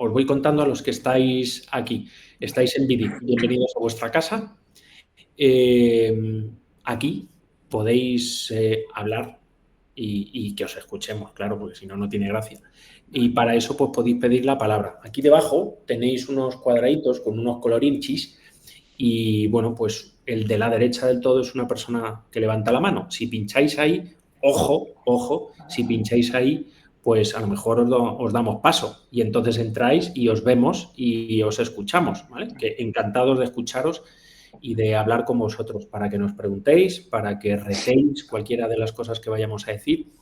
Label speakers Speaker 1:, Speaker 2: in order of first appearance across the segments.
Speaker 1: os voy contando a los que estáis aquí. Estáis en vídeo. Bienvenidos a vuestra casa. Aquí podéis hablar y que os escuchemos, claro, porque si no, no tiene gracia. Y para eso, pues podéis pedir la palabra. Aquí debajo tenéis unos cuadraditos con unos colorinchis y, bueno, pues el de la derecha del todo es una persona que levanta la mano. Si pincháis ahí, ojo, si pincháis ahí, pues a lo mejor os damos paso y entonces entráis y os vemos y os escuchamos, ¿vale? Que encantados de escucharos y de hablar con vosotros para que nos preguntéis, para que retéis cualquiera de las cosas que vayamos a decir,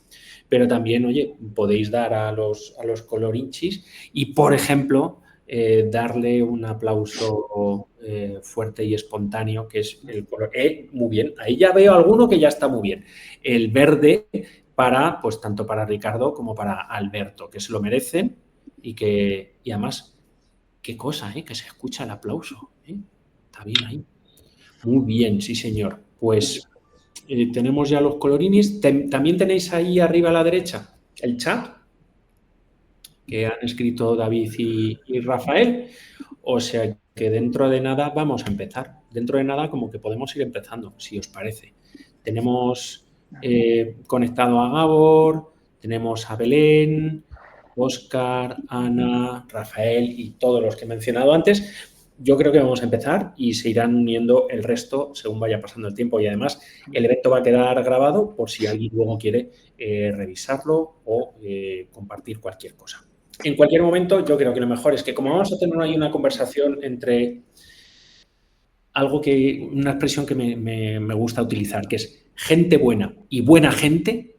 Speaker 1: pero también, oye, podéis dar a los colorinchis y, por ejemplo, darle un aplauso fuerte y espontáneo, que es el color. Muy bien, ahí ya veo alguno que ya está muy bien. El verde para, pues tanto para Ricardo como para Alberto, que se lo merecen y además, qué cosa, que se escucha el aplauso. Está bien ahí. Muy bien, sí, señor. Pues tenemos ya los colorines. También tenéis ahí arriba a la derecha el chat que han escrito David y Rafael. O sea que dentro de nada vamos a empezar. Dentro de nada como que podemos ir empezando, si os parece. Tenemos conectado a Gabor, tenemos a Belén, Óscar, Ana, Rafael y todos los que he mencionado antes. Yo creo que vamos a empezar y se irán uniendo el resto según vaya pasando el tiempo y además el evento va a quedar grabado por si alguien luego quiere revisarlo o compartir cualquier cosa. En cualquier momento, yo creo que lo mejor es que como vamos a tener ahí una conversación entre una expresión que me gusta utilizar, que es gente buena y buena gente,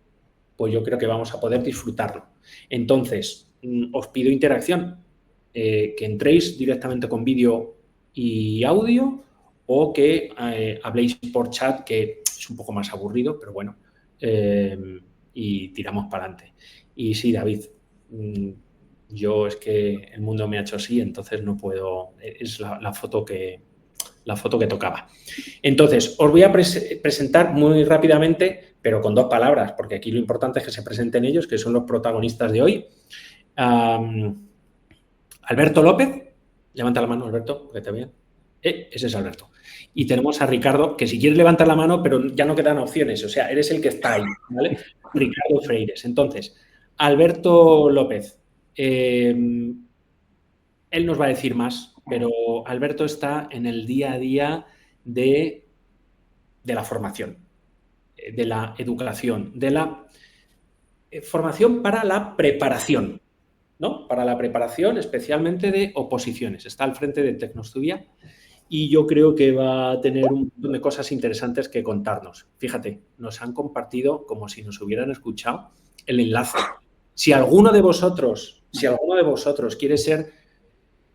Speaker 1: pues yo creo que vamos a poder disfrutarlo. Entonces, os pido interacción, que entréis directamente con vídeo y audio o que habléis por chat, que es un poco más aburrido, pero bueno, y tiramos para adelante. Y sí, David, yo es que el mundo me ha hecho así, entonces no puedo, es la foto que tocaba. Entonces, os voy a presentar muy rápidamente, pero con dos palabras, porque aquí lo importante es que se presenten ellos, que son los protagonistas de hoy. Alberto López, levanta la mano, Alberto, porque te vean. Ese es Alberto. Y tenemos a Ricardo, que si quieres levantar la mano, pero ya no quedan opciones, o sea, eres el que está ahí, ¿vale? Ricardo Freires. Entonces, Alberto López, él nos va a decir más, pero Alberto está en el día a día de la formación, de la educación, de la formación para la preparación, ¿no? Para la preparación especialmente de oposiciones. Está al frente de Tecnostudia y yo creo que va a tener un montón de cosas interesantes que contarnos. Fíjate, nos han compartido como si nos hubieran escuchado el enlace. Si alguno de vosotros quiere ser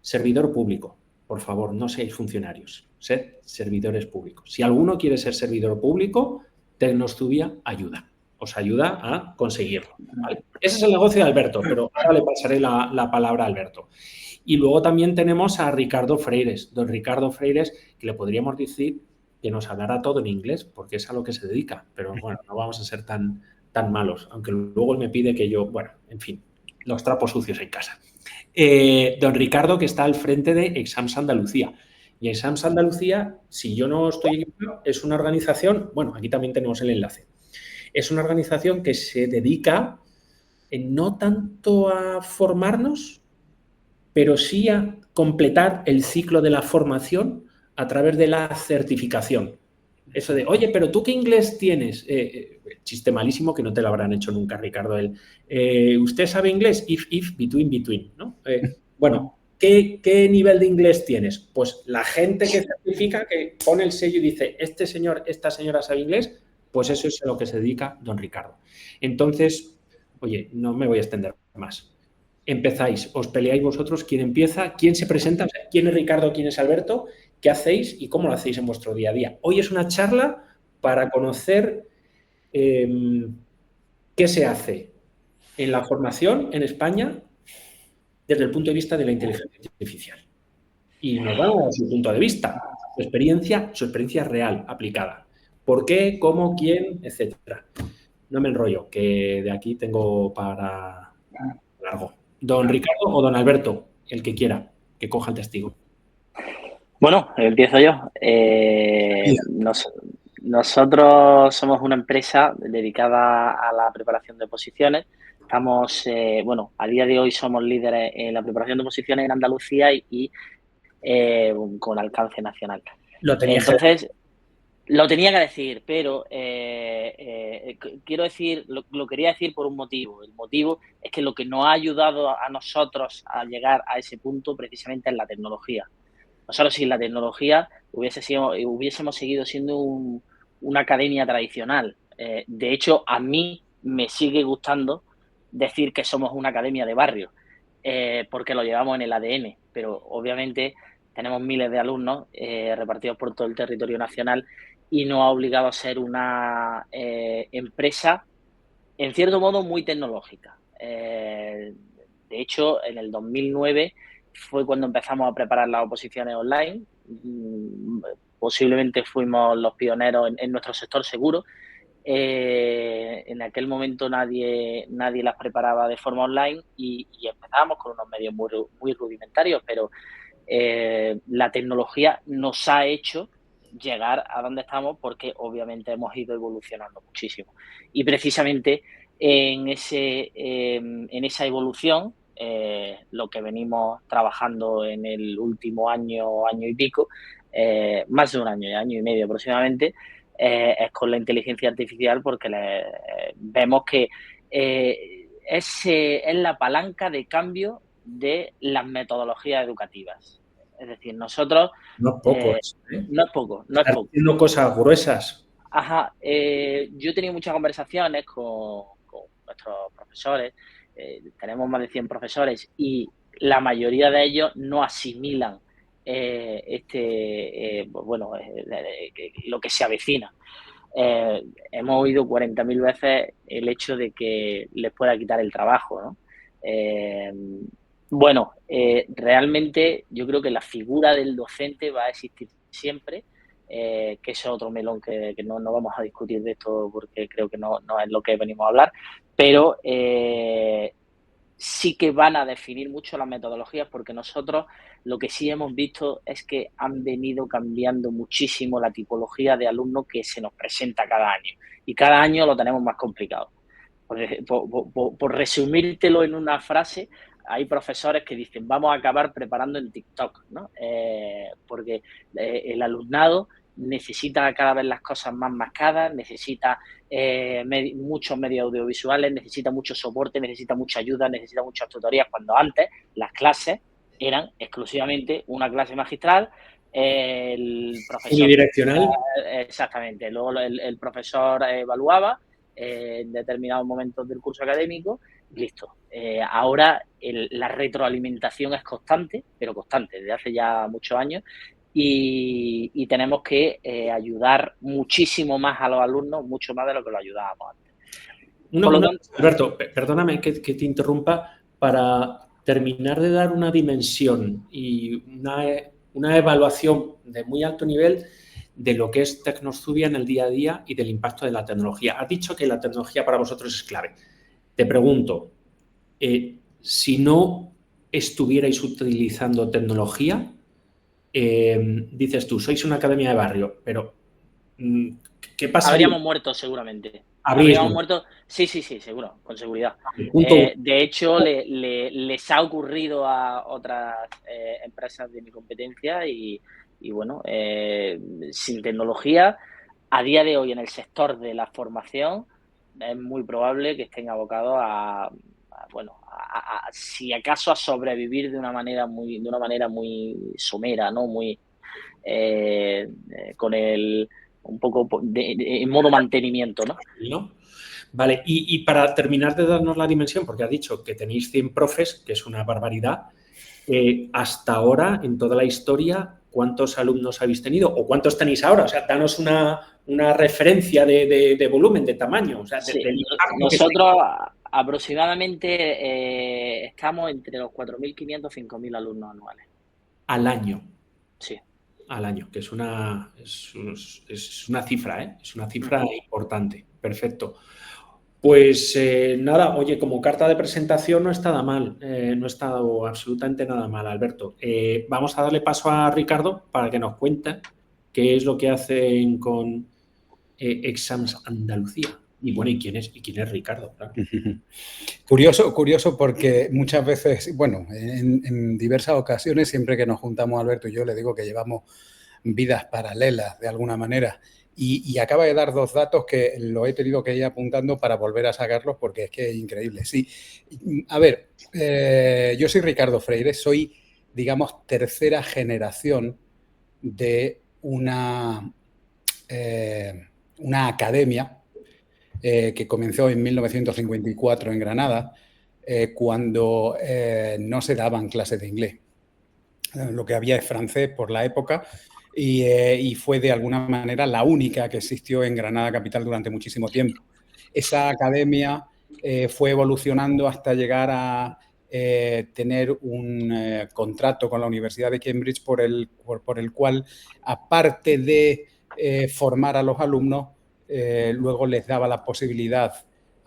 Speaker 1: servidor público, por favor, no seáis funcionarios, sed servidores públicos. Si alguno quiere ser servidor público, Tecnostudia ayuda. Os ayuda a conseguirlo. ¿Vale? Ese es el negocio de Alberto, pero ahora le pasaré la palabra a Alberto. Y luego también tenemos a Ricardo Freires, don Ricardo Freires, que le podríamos decir que nos hablará todo en inglés, porque es a lo que se dedica. Pero bueno, no vamos a ser tan malos, aunque luego él me pide que yo, bueno, en fin, los trapos sucios en casa. Don Ricardo, que está al frente de Exams Andalucía. Y Exams Andalucía, si yo no estoy equivocado, es una organización, bueno, aquí también tenemos el enlace, es una organización que se dedica no tanto a formarnos, pero sí a completar el ciclo de la formación a través de la certificación. Eso de, oye, pero ¿tú qué inglés tienes? Chiste malísimo que no te lo habrán hecho nunca, Ricardo. ¿Usted sabe inglés? If, between, ¿no? Bueno, ¿qué nivel de inglés tienes? Pues la gente que certifica, que pone el sello y dice, este señor, esta señora sabe inglés, pues eso es a lo que se dedica don Ricardo. Entonces, oye, no me voy a extender más. Empezáis, os peleáis vosotros, quién empieza, quién se presenta, o sea, quién es Ricardo, quién es Alberto, qué hacéis y cómo lo hacéis en vuestro día a día. Hoy es una charla para conocer qué se hace en la formación en España desde el punto de vista de la inteligencia artificial. Y nos vamos a su punto de vista, su experiencia real, aplicada. ¿Por qué? ¿Cómo? ¿Quién? Etcétera. No me enrollo, que de aquí tengo para largo. Don Ricardo o don Alberto, el que quiera, que coja el testigo.
Speaker 2: Bueno, empiezo yo. Nosotros somos una empresa dedicada a la preparación de oposiciones. Estamos, a día de hoy somos líderes en la preparación de oposiciones en Andalucía y con alcance nacional.
Speaker 1: Lo tenía que
Speaker 2: Entonces, lo tenía que decir, pero quiero decir, lo quería decir por un motivo. El motivo es que lo que nos ha ayudado a nosotros a llegar a ese punto precisamente es la tecnología. Nosotros sin la tecnología hubiésemos seguido siendo una academia tradicional. De hecho, a mí me sigue gustando decir que somos una academia de barrio, porque lo llevamos en el ADN, pero obviamente tenemos miles de alumnos repartidos por todo el territorio nacional y nos ha obligado a ser una empresa, en cierto modo, muy tecnológica. De hecho, en el 2009 fue cuando empezamos a preparar las oposiciones online. Posiblemente fuimos los pioneros en nuestro sector seguro. En aquel momento nadie las preparaba de forma online y empezábamos con unos medios muy rudimentarios, pero la tecnología nos ha hecho llegar a donde estamos porque obviamente hemos ido evolucionando muchísimo. Y precisamente en esa evolución, lo que venimos trabajando en el último año y pico, más de un año y medio aproximadamente, es con la inteligencia artificial porque vemos que es la palanca de cambio de las metodologías educativas. Es decir, nosotros,
Speaker 1: No es poco eso, ¿eh?
Speaker 2: no es poco, no es
Speaker 1: Estás
Speaker 2: poco.
Speaker 1: diciendo cosas gruesas.
Speaker 2: Ajá, yo he tenido muchas conversaciones con nuestros profesores, tenemos más de 100 profesores y la mayoría de ellos no asimilan lo que se avecina. Hemos oído 40.000 veces el hecho de que les pueda quitar el trabajo, ¿no? Realmente yo creo que la figura del docente va a existir siempre, que es otro melón que no vamos a discutir de esto porque creo que no es lo que venimos a hablar, pero sí que van a definir mucho las metodologías porque nosotros lo que sí hemos visto es que han venido cambiando muchísimo la tipología de alumnos que se nos presenta cada año y cada año lo tenemos más complicado. Por resumírtelo en una frase, hay profesores que dicen vamos a acabar preparando en TikTok, ¿no? Porque el alumnado necesita cada vez las cosas más marcadas, necesita muchos medios audiovisuales, necesita mucho soporte, necesita mucha ayuda, necesita muchas tutorías, cuando antes las clases eran exclusivamente una clase magistral, el profesor...
Speaker 1: Unidireccional.
Speaker 2: Exactamente, luego el profesor evaluaba en determinados momentos del curso académico, listo. Ahora la retroalimentación es constante, pero constante, desde hace ya muchos años, y tenemos que ayudar muchísimo más a los alumnos, mucho más de lo que lo ayudábamos antes.
Speaker 1: Alberto, perdóname que te interrumpa para terminar de dar una dimensión y una evaluación de muy alto nivel de lo que es Tecnostudia en el día a día y del impacto de la tecnología. Has dicho que la tecnología para vosotros es clave. Te pregunto, si no estuvierais utilizando tecnología, dices tú, sois una academia de barrio, pero ¿qué pasaría?
Speaker 2: Habríamos muerto seguramente.
Speaker 1: Habríais
Speaker 2: Habríamos muerto, sí, seguro, con seguridad.
Speaker 1: Punto.
Speaker 2: De hecho, les ha ocurrido a otras empresas de mi competencia y bueno, sin tecnología, a día de hoy en el sector de la formación es muy probable que estén abocados si acaso a sobrevivir de una manera muy somera, ¿no? Muy con un poco en modo mantenimiento, ¿no?
Speaker 1: ¿No? Vale, y para terminar de darnos la dimensión, porque has dicho que tenéis 100 profes, que es una barbaridad, hasta ahora, en toda la historia, ¿cuántos alumnos habéis tenido? ¿O cuántos tenéis ahora? O sea, danos una referencia de volumen, de tamaño. O sea,
Speaker 2: Sí,
Speaker 1: nosotros
Speaker 2: aproximadamente estamos entre los 4.500 y 5.000 alumnos anuales.
Speaker 1: Al año.
Speaker 2: Sí.
Speaker 1: Al año, que es una cifra, ¿eh? Es una cifra importante. Perfecto. Pues nada, oye, como carta de presentación no está nada mal, no ha estado absolutamente nada mal, Alberto. Vamos a darle paso a Ricardo para que nos cuente qué es lo que hacen con Exams Andalucía. Y bueno, ¿y quién es Ricardo? Claro.
Speaker 3: Curioso porque muchas veces, bueno, en diversas ocasiones, siempre que nos juntamos Alberto y yo, le digo que llevamos vidas paralelas de alguna manera. Y acaba de dar 2 datos que lo he tenido que ir apuntando para volver a sacarlos porque es que es increíble. Sí, a ver, yo soy Ricardo Freire, soy, digamos, tercera generación de una academia que comenzó en 1954 en Granada, cuando no se daban clases de inglés. Lo que había es francés por la época y fue de alguna manera la única que existió en Granada capital durante muchísimo tiempo. Esa academia fue evolucionando hasta llegar a tener un contrato con la Universidad de Cambridge por el cual, aparte de formar a los alumnos, luego les daba la posibilidad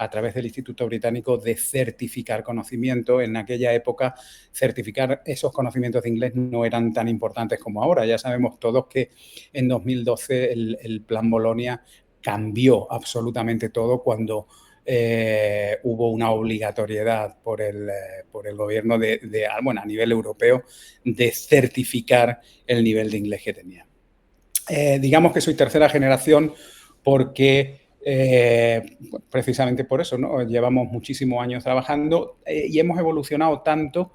Speaker 3: a través del Instituto Británico de certificar conocimiento. En aquella época, certificar esos conocimientos de inglés no eran tan importantes como ahora. Ya sabemos todos que en 2012 el Plan Bolonia cambió absolutamente todo cuando hubo una obligatoriedad por el gobierno a nivel europeo de certificar el nivel de inglés que tenía. Digamos que soy tercera generación porque precisamente por eso, ¿no? Llevamos muchísimos años trabajando y hemos evolucionado tanto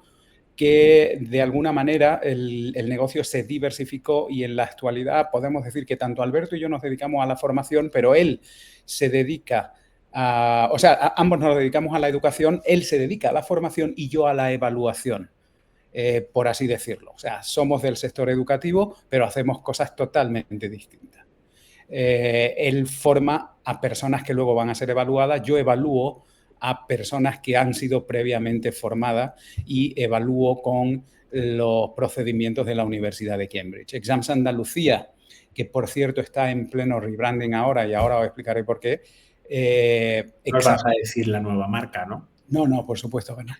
Speaker 3: que de alguna manera el negocio se diversificó y en la actualidad podemos decir que tanto Alberto y yo nos dedicamos a la formación, pero él se dedica ambos nos dedicamos a la educación, él se dedica a la formación y yo a la evaluación. Por así decirlo. O sea, somos del sector educativo, pero hacemos cosas totalmente distintas. Él forma a personas que luego van a ser evaluadas, yo evalúo a personas que han sido previamente formadas y evalúo con los procedimientos de la Universidad de Cambridge. Exams Andalucía, que por cierto está en pleno rebranding ahora y ahora os explicaré por qué.
Speaker 1: No vas a decir la nueva marca, ¿no?
Speaker 3: No, por supuesto que no.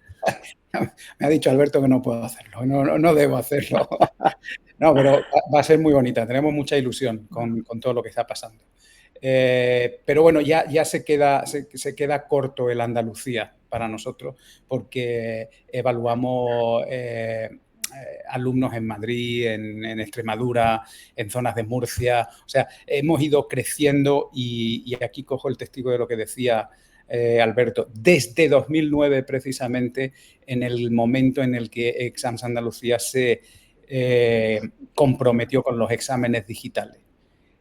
Speaker 3: Me ha dicho Alberto que no puedo hacerlo, no debo hacerlo. No, pero va a ser muy bonita, tenemos mucha ilusión con todo lo que está pasando. Pero bueno, ya se queda corto el Andalucía para nosotros porque evaluamos alumnos en Madrid, en Extremadura, en zonas de Murcia. O sea, hemos ido creciendo y aquí cojo el testigo de lo que decía Alberto, desde 2009 precisamente, en el momento en el que Exams Andalucía se comprometió con los exámenes digitales.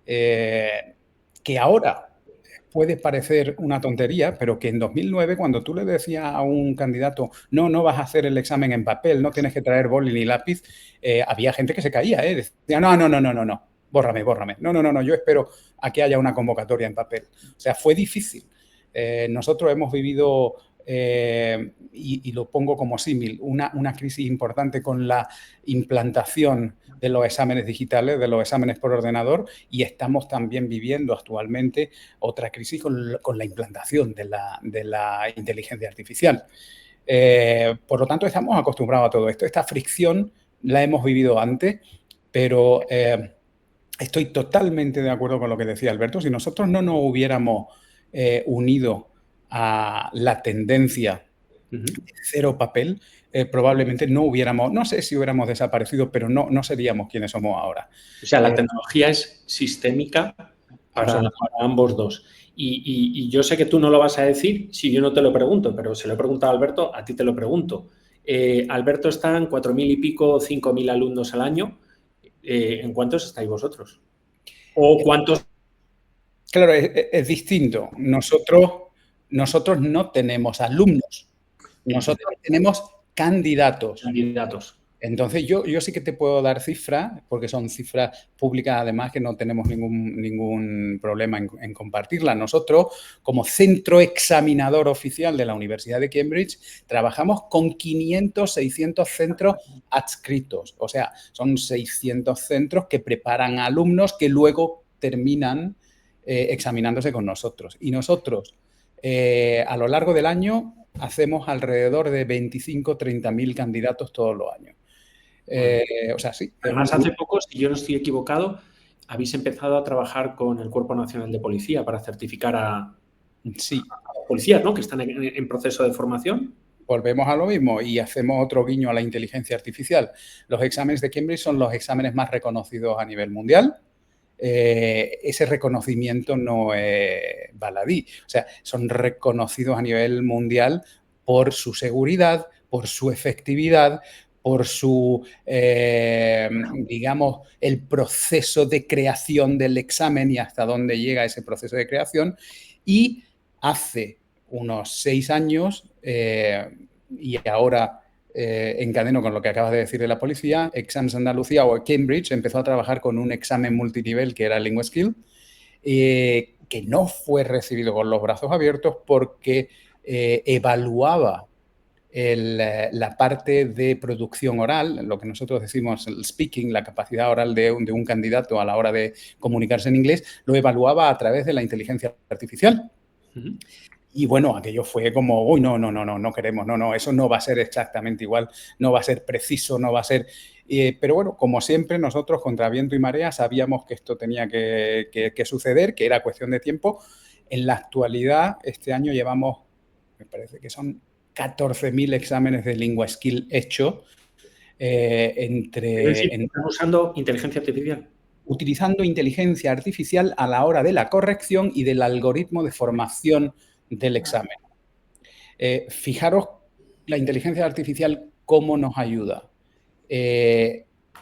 Speaker 3: Que ahora puede parecer una tontería, pero que en 2009, cuando tú le decías a un candidato, no vas a hacer el examen en papel, no tienes que traer boli ni lápiz, había gente que se caía, decía, no, bórrame. No, yo espero a que haya una convocatoria en papel. O sea, fue difícil. Nosotros hemos vivido, y lo pongo como símil, una crisis importante con la implantación de los exámenes digitales, de los exámenes por ordenador, y estamos también viviendo actualmente otra crisis con la implantación de la inteligencia artificial. Por lo tanto, estamos acostumbrados a todo esto. Esta fricción la hemos vivido antes, pero estoy totalmente de acuerdo con lo que decía Alberto. Si nosotros no nos hubiéramos unido a la tendencia de cero papel, probablemente no sé si hubiéramos desaparecido, pero no seríamos quienes somos ahora.
Speaker 1: O sea, la tecnología es sistémica para ambos dos. Y yo sé que tú no lo vas a decir si yo no te lo pregunto, pero se lo he preguntado a Alberto, a ti te lo pregunto. Alberto, están 4.000 y pico, 5.000 alumnos al año. ¿En cuántos estáis vosotros? ¿O cuántos?
Speaker 3: Claro, es distinto. Nosotros no tenemos alumnos. Nosotros tenemos candidatos. Entonces, yo sí que te puedo dar cifras, porque son cifras públicas, además, que no tenemos ningún problema en compartirlas. Nosotros, como centro examinador oficial de la Universidad de Cambridge, trabajamos con 500, 600 centros adscritos. O sea, son 600 centros que preparan a alumnos que luego terminan examinándose con nosotros. Y nosotros A lo largo del año hacemos alrededor de 25-30.000 candidatos todos los años. O sea, sí.
Speaker 1: Además, hace poco, si yo no estoy equivocado, habéis empezado a trabajar con el Cuerpo Nacional de Policía para certificar a policías, ¿no?, que están en proceso de formación.
Speaker 3: Volvemos a lo mismo y hacemos otro guiño a la inteligencia artificial. Los exámenes de Cambridge son los exámenes más reconocidos a nivel mundial. Ese reconocimiento no es baladí. O sea, son reconocidos a nivel mundial por su seguridad, por su efectividad, por su, digamos, el proceso de creación del examen y hasta dónde llega ese proceso de creación. Y hace unos 6 años, y ahora encadeno con lo que acabas de decir de la policía, Exams Andalucía o Cambridge empezó a trabajar con un examen multinivel que era LinguaSkill, que no fue recibido con los brazos abiertos porque evaluaba la parte de producción oral, lo que nosotros decimos el speaking, la capacidad oral de un candidato a la hora de comunicarse en inglés, lo evaluaba a través de la inteligencia artificial. Uh-huh. Y bueno, aquello fue como, uy, no queremos, eso no va a ser exactamente igual, no va a ser preciso, no va a ser... pero bueno, como siempre, nosotros contra viento y marea sabíamos que esto tenía que suceder, que era cuestión de tiempo. En la actualidad, este año llevamos, me parece que son 14.000 exámenes de LinguaSkill hechos
Speaker 1: ¿Están usando inteligencia artificial?
Speaker 3: Utilizando inteligencia artificial a la hora de la corrección y del algoritmo de formación del examen. Fijaros la inteligencia artificial cómo nos ayuda.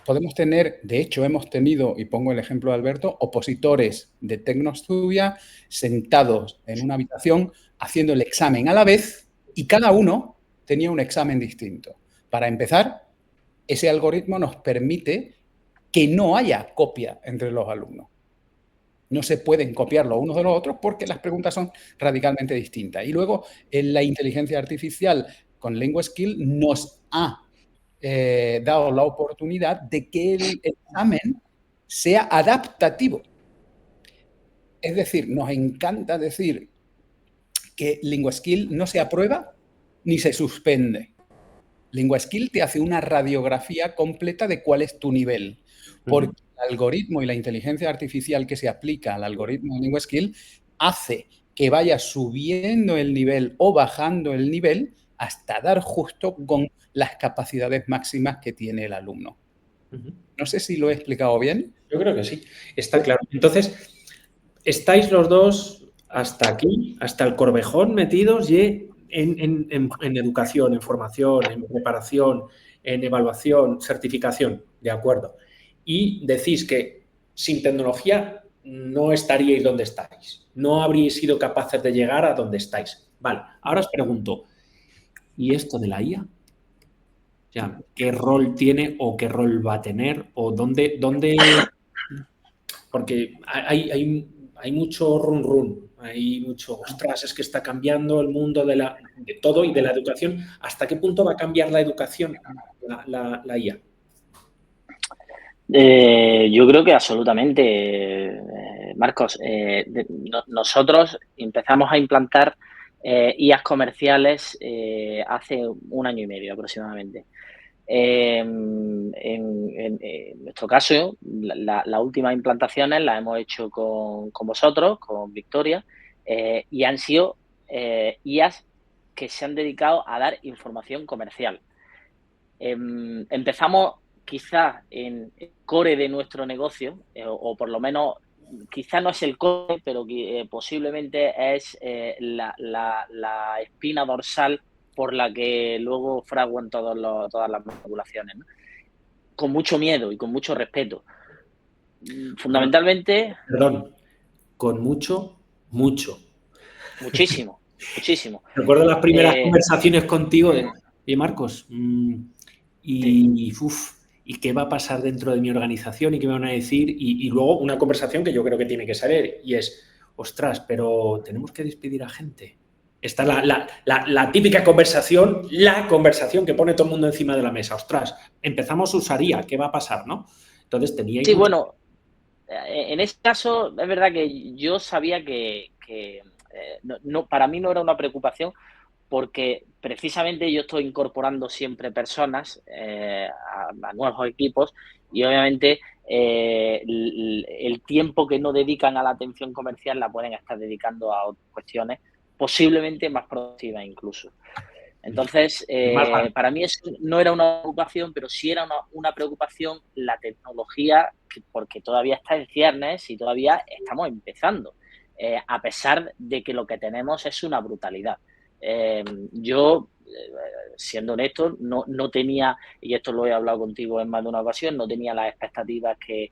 Speaker 3: Podemos tener, de hecho hemos tenido, y pongo el ejemplo de Alberto, opositores de Tecnostudia sentados en una habitación haciendo el examen a la vez y cada uno tenía un examen distinto. Para empezar, ese algoritmo nos permite que no haya copia entre los alumnos. No se pueden copiar los unos de los otros porque las preguntas son radicalmente distintas. Y luego, la inteligencia artificial con LinguaSkill nos ha dado la oportunidad de que el examen sea adaptativo. Es decir, nos encanta decir que LinguaSkill no se aprueba ni se suspende. LinguaSkill te hace una radiografía completa de cuál es tu nivel. Porque el algoritmo y la inteligencia artificial que se aplica al algoritmo de LinguaSkill hace que vaya subiendo el nivel o bajando el nivel hasta dar justo con las capacidades máximas que tiene el alumno. No sé si lo he explicado bien.
Speaker 1: Yo creo que sí, está claro. Entonces, estáis los dos hasta aquí, hasta el Corvejón, metidos y en educación, en formación, en preparación, en evaluación, certificación, de acuerdo. Y decís que sin tecnología no estaríais donde estáis, no habríais sido capaces de llegar a donde estáis. Vale, ahora os pregunto, ¿y esto de la IA? O sea, ¿qué rol tiene o qué rol va a tener? ¿O dónde? Porque hay mucho run, hay mucho, ostras, es que está cambiando el mundo de todo y de la educación. ¿Hasta qué punto va a cambiar la educación, la IA?
Speaker 2: Yo creo que absolutamente, Marcos. Nosotros empezamos a implantar IAs comerciales hace 1 año y medio aproximadamente. En nuestro caso, las últimas implantaciones las hemos hecho con vosotros, con Victoria, y han sido IAs que se han dedicado a dar información comercial. Empezamos quizás en el core de nuestro negocio, o por lo menos, quizás no es el core, pero posiblemente es la espina dorsal por la que luego fraguan todas las manipulaciones, ¿no? Con mucho miedo y con mucho respeto. Fundamentalmente...
Speaker 1: Perdón, con mucho.
Speaker 2: Muchísimo.
Speaker 1: Recuerdo las primeras conversaciones contigo de, oye, Marcos, ¿y qué va a pasar dentro de mi organización? ¿Y qué me van a decir? Y luego una conversación que yo creo que tiene que salir y es, ostras, pero tenemos que despedir a gente. Está la típica conversación, que pone todo el mundo encima de la mesa. Ostras, empezamos a usar IA, ¿qué va a pasar, no? Entonces tenía...
Speaker 2: Sí, bueno, en este caso es verdad que yo sabía que para mí no era una preocupación, porque precisamente yo estoy incorporando siempre personas a nuevos equipos y obviamente el tiempo que no dedican a la atención comercial la pueden estar dedicando a otras cuestiones posiblemente más productivas incluso. Entonces, para mí eso no era una preocupación, pero sí era una preocupación la tecnología, porque todavía está en ciernes y todavía estamos empezando, a pesar de que lo que tenemos es una brutalidad. Yo, siendo honesto, no tenía, y esto lo he hablado contigo en más de una ocasión, no tenía las expectativas que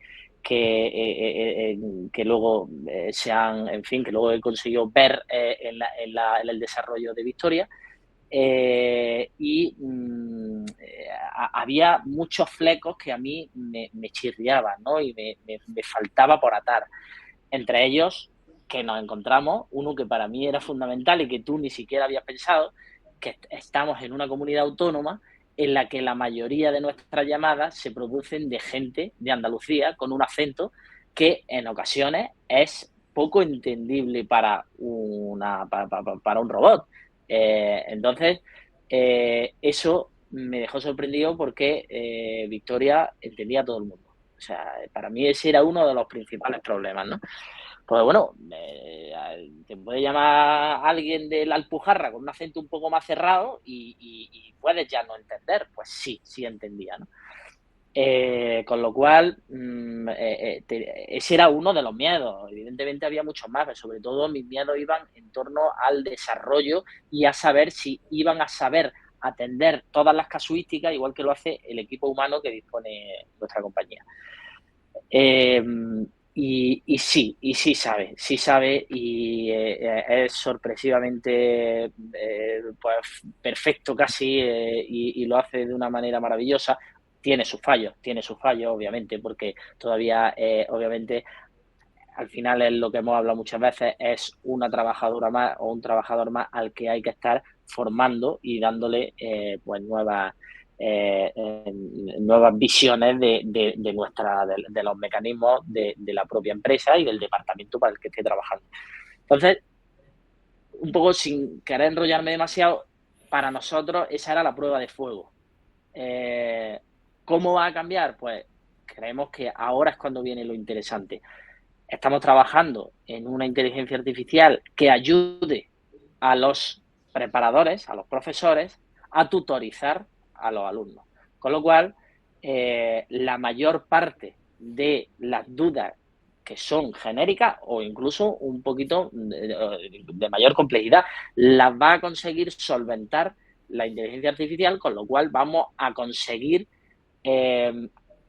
Speaker 2: luego en fin, que luego he conseguido ver en el desarrollo de Victoria. Había muchos flecos que a mí me chirriaban, ¿no? Y me faltaba por atar. Entre ellos, que nos encontramos, uno que para mí era fundamental y que tú ni siquiera habías pensado, que estamos en una comunidad autónoma en la que la mayoría de nuestras llamadas se producen de gente de Andalucía con un acento que en ocasiones es poco entendible para un robot. Entonces, eso me dejó sorprendido porque Victoria entendía a todo el mundo. O sea, para mí ese era uno de los principales problemas, ¿no? Pues bueno, te puede llamar alguien de la Alpujarra con un acento un poco más cerrado y puedes ya no entender. Pues sí entendía, ¿no? Con lo cual, ese era uno de los miedos. Evidentemente había muchos más, pero sobre todo mis miedos iban en torno al desarrollo y a saber si iban a saber atender todas las casuísticas, igual que lo hace el equipo humano que dispone nuestra compañía. Y sí sabe y es sorpresivamente pues perfecto casi y lo hace de una manera maravillosa. Tiene sus fallos obviamente, porque todavía obviamente al final es lo que hemos hablado muchas veces, es una trabajadora más o un trabajador más al que hay que estar formando y dándole pues nuevas visiones de los mecanismos de la propia empresa y del departamento para el que esté trabajando. Entonces, un poco sin querer enrollarme demasiado, para nosotros esa era la prueba de fuego. ¿Cómo va a cambiar? Pues creemos que ahora es cuando viene lo interesante. Estamos trabajando en una inteligencia artificial que ayude a los preparadores, a los profesores, a tutorizar a los alumnos. Con lo cual, la mayor parte de las dudas que son genéricas o incluso un poquito de mayor complejidad, las va a conseguir solventar la inteligencia artificial, con lo cual vamos a conseguir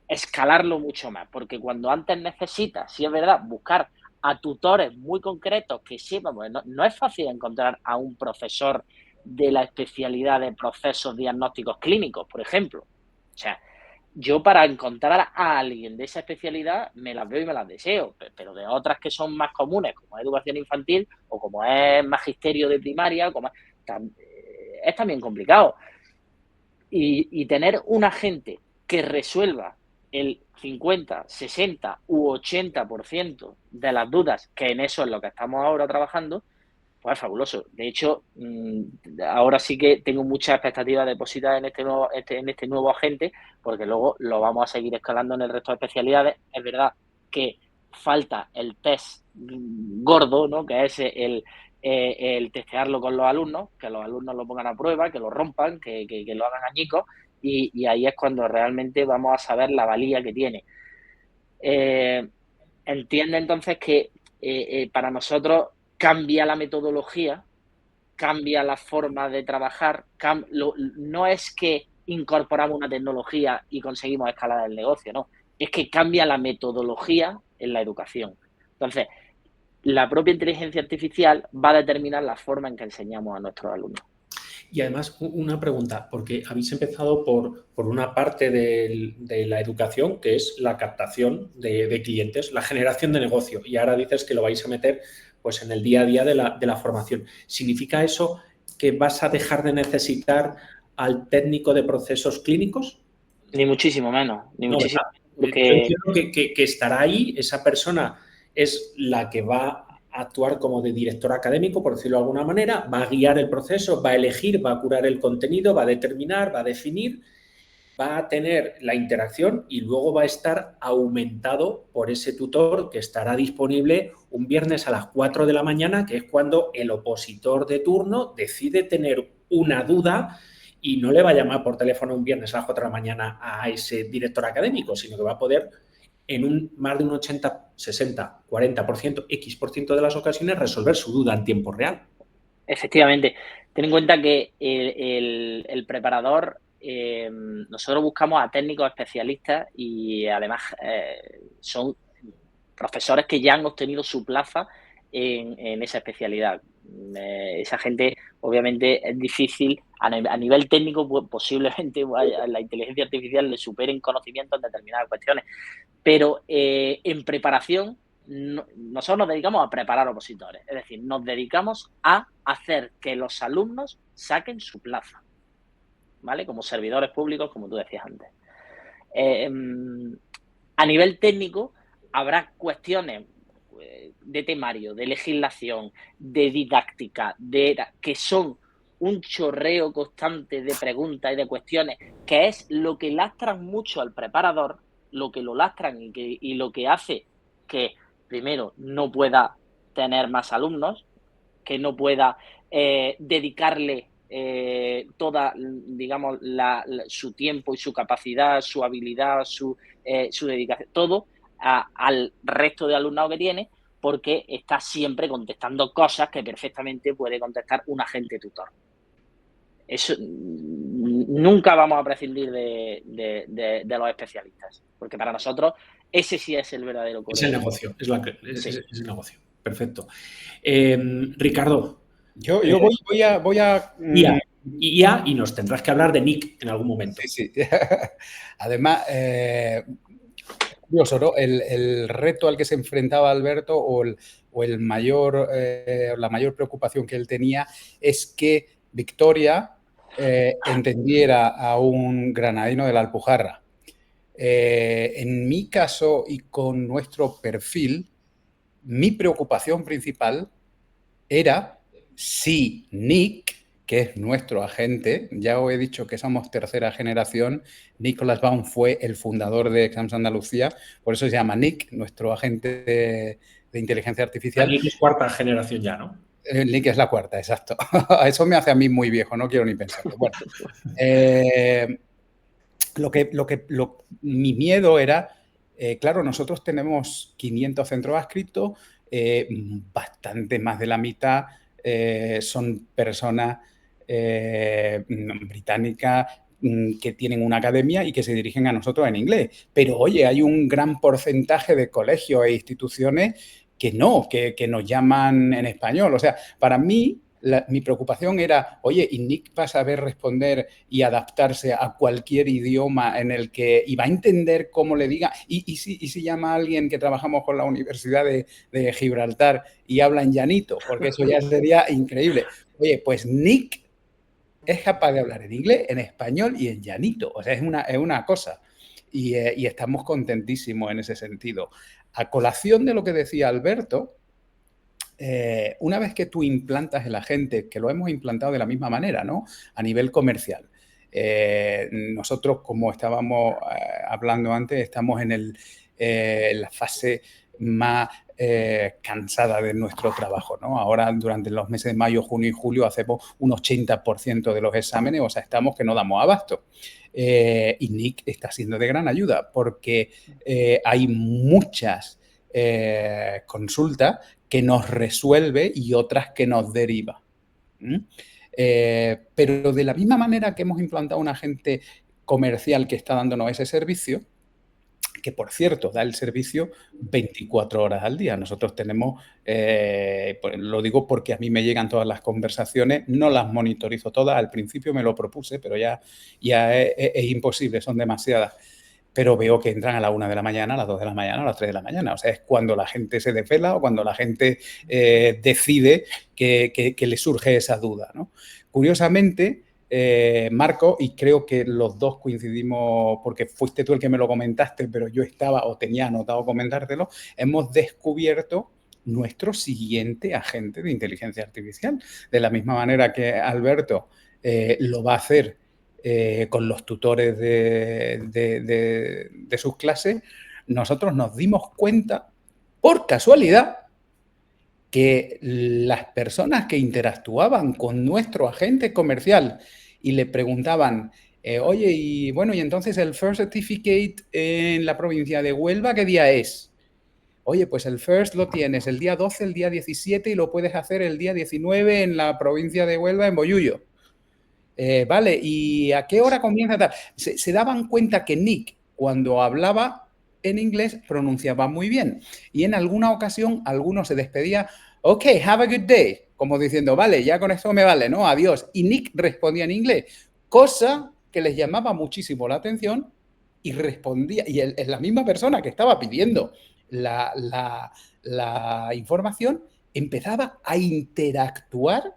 Speaker 2: escalarlo mucho más, porque cuando antes necesitas, si es verdad, buscar a tutores muy concretos que sepan, pues no es fácil encontrar a un profesor de la especialidad de procesos diagnósticos clínicos, por ejemplo. O sea, yo para encontrar a alguien de esa especialidad me las veo y me las deseo, pero de otras que son más comunes, como es educación infantil o como es magisterio de primaria, es también complicado. Y tener una gente que resuelva el 50, 60 u 80% de las dudas, que en eso es lo que estamos ahora trabajando, pues es fabuloso. De hecho, ahora sí que tengo muchas expectativas depositadas en este nuevo agente, porque luego lo vamos a seguir escalando en el resto de especialidades. Es verdad que falta el test gordo, ¿no? Que es el testearlo con los alumnos, que los alumnos lo pongan a prueba, que lo rompan, que lo hagan añicos, y ahí es cuando realmente vamos a saber la valía que tiene. Entiende entonces que para nosotros cambia la metodología, cambia la forma de trabajar, no es que incorporamos una tecnología y conseguimos escalar el negocio, no, es que cambia la metodología en la educación. Entonces, la propia inteligencia artificial va a determinar la forma en que enseñamos a nuestros alumnos.
Speaker 1: Y además, una pregunta, porque habéis empezado por una parte de la educación, que es la captación de clientes, la generación de negocio, y ahora dices que lo vais a meter pues, en el día a día de la formación. ¿Significa eso que vas a dejar de necesitar al técnico de procesos clínicos?
Speaker 2: Ni muchísimo menos.
Speaker 1: Porque... Yo entiendo que estará ahí, esa persona es la que va actuar como de director académico, por decirlo de alguna manera, va a guiar el proceso, va a elegir, va a curar el contenido, va a determinar, va a definir, va a tener la interacción y luego va a estar aumentado por ese tutor que estará disponible un viernes a las 4 de la mañana, que es cuando el opositor de turno decide tener una duda y no le va a llamar por teléfono un viernes a las 4 de la mañana a ese director académico, sino que va a poder en más de un 80, 60, 40%, X% de las ocasiones resolver su duda en tiempo real.
Speaker 2: Efectivamente. Ten en cuenta que el preparador, nosotros buscamos a técnicos especialistas y además son profesores que ya han obtenido su plaza en esa especialidad. Esa gente, obviamente, es difícil. A nivel técnico, pues, posiblemente la inteligencia artificial le supere en conocimientos en determinadas cuestiones. Pero en preparación, nosotros nos dedicamos a preparar opositores. Es decir, nos dedicamos a hacer que los alumnos saquen su plaza, ¿vale? Como servidores públicos, como tú decías antes. A nivel técnico, habrá cuestiones de temario, de legislación, de didáctica, que son un chorreo constante de preguntas y de cuestiones, que es lo que lastran mucho al preparador, lo que lo lastran y lo que hace que, primero, no pueda tener más alumnos, que no pueda dedicarle toda, digamos, su tiempo y su capacidad, su habilidad, su dedicación, todo al resto de alumnado que tiene, porque está siempre contestando cosas que perfectamente puede contestar un agente tutor. Eso, nunca vamos a prescindir de los especialistas, porque para nosotros ese sí es el verdadero core.
Speaker 1: Es el negocio, es el negocio. Perfecto. Ricardo.
Speaker 3: Yo voy a
Speaker 1: IA, y nos tendrás que hablar de Nick en algún momento.
Speaker 3: Sí. Además, curioso, ¿no? El reto al que se enfrentaba Alberto o la mayor preocupación que él tenía es que Victoria entendiera a un granadino de la Alpujarra. En mi caso y con nuestro perfil, mi preocupación principal era si Nick, que es nuestro agente, ya os he dicho que somos tercera generación, Nicolás Baum fue el fundador de Exams Andalucía, por eso se llama Nick, nuestro agente de inteligencia artificial.
Speaker 1: Nick es cuarta generación ya, ¿no?
Speaker 3: Nick es la cuarta, exacto. Eso me hace a mí muy viejo, no quiero ni pensarlo. Bueno, mi miedo era, claro, nosotros tenemos 500 centros adscritos, bastante más de la mitad son personas británicas que tienen una academia y que se dirigen a nosotros en inglés. Pero, oye, hay un gran porcentaje de colegios e instituciones que nos llaman en español. O sea, para mí, mi preocupación era, oye, ¿y Nick va a saber responder y adaptarse a cualquier idioma en el que... y va a entender cómo le diga? ¿Y si llama a alguien que trabajamos con la Universidad de Gibraltar y habla en llanito? Porque eso ya sería increíble. Oye, pues Nick es capaz de hablar en inglés, en español y en llanito. O sea, es una cosa. Y estamos contentísimos en ese sentido. A colación de lo que decía Alberto, una vez que tú implantas el agente, que lo hemos implantado de la misma manera, ¿no? A nivel comercial. Nosotros, como estábamos hablando antes, estamos en la fase más cansada de nuestro trabajo, ¿no? Ahora, durante los meses de mayo, junio y julio, hacemos un 80% de los exámenes, o sea, estamos que no damos abasto. Y Nick está siendo de gran ayuda porque hay muchas consultas que nos resuelve y otras que nos deriva. Pero de la misma manera que hemos implantado un agente comercial que está dándonos ese servicio, que por cierto da el servicio 24 horas al día. Nosotros tenemos, pues lo digo porque a mí me llegan todas las conversaciones, no las monitorizo todas, al principio me lo propuse, pero ya es imposible, son demasiadas. Pero veo que entran a la 1 de la mañana, a las 2 de la mañana, a las 3 de la mañana. O sea, es cuando la gente se desvela o cuando la gente decide que le surge esa duda, ¿no? Curiosamente, Marco, y creo que los dos coincidimos, porque fuiste tú el que me lo comentaste, pero yo estaba o tenía anotado comentártelo, hemos descubierto nuestro siguiente agente de inteligencia artificial. De la misma manera que Alberto lo va a hacer con los tutores de sus clases, nosotros nos dimos cuenta, por casualidad, que las personas que interactuaban con nuestro agente comercial y le preguntaban, oye, y entonces el First Certificate en la provincia de Huelva, ¿qué día es? Oye, pues el First lo tienes el día 12, el día 17 y lo puedes hacer el día 19 en la provincia de Huelva, en Bollullo. Vale, ¿y a qué hora comienza? Se daban cuenta que Nick, cuando hablaba en inglés, pronunciaba muy bien. Y en alguna ocasión, alguno se despedía, ok, have a good day, como diciendo, vale, ya con esto me vale, ¿no? Adiós. Y Nick respondía en inglés, cosa que les llamaba muchísimo la atención y respondía, y es la misma persona que estaba pidiendo la información, empezaba a interactuar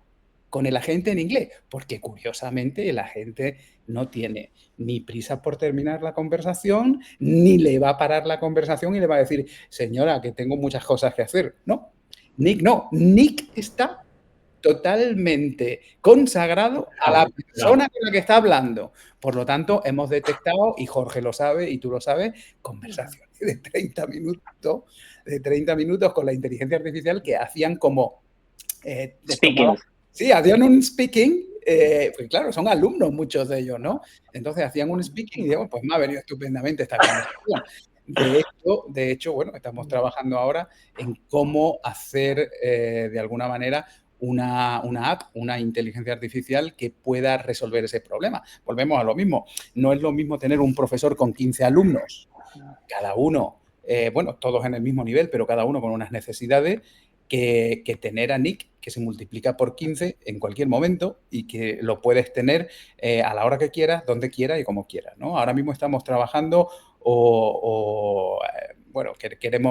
Speaker 3: con el agente en inglés, porque curiosamente el agente no tiene ni prisa por terminar la conversación, ni le va a parar la conversación y le va a decir, señora, que tengo muchas cosas que hacer. No, Nick está totalmente consagrado a la persona con la que está hablando. Por lo tanto, hemos detectado, y Jorge lo sabe y tú lo sabes, conversaciones de 30 minutos con la inteligencia artificial que hacían como...
Speaker 2: speaking.
Speaker 3: Sí, hacían un speaking, pues claro, son alumnos muchos de ellos, ¿no? Entonces hacían un speaking y digo, pues me ha venido estupendamente esta conversación. De hecho, bueno, estamos trabajando ahora en cómo hacer de alguna manera una app, una inteligencia artificial que pueda resolver ese problema. Volvemos a lo mismo. No es lo mismo tener un profesor con 15 alumnos, cada uno, todos en el mismo nivel, pero cada uno con unas necesidades, que tener a Nick, que se multiplica por 15 en cualquier momento y que lo puedes tener a la hora que quieras, donde quieras y como quieras, ¿no? Ahora mismo estamos trabajando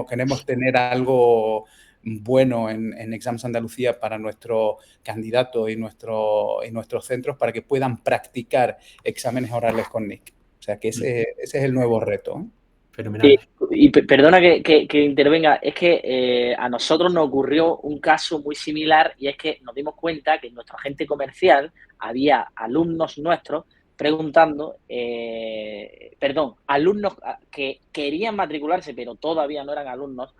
Speaker 3: queremos tener algo bueno en Exams Andalucía para nuestro candidato y nuestros centros para que puedan practicar exámenes orales con Nick. O sea que ese es el nuevo reto, ¿eh?
Speaker 1: Fenomenal.
Speaker 2: Y perdona que intervenga, es que a nosotros nos ocurrió un caso muy similar y es que nos dimos cuenta que en nuestro agente comercial había alumnos nuestros preguntando, alumnos que querían matricularse pero todavía no eran alumnos,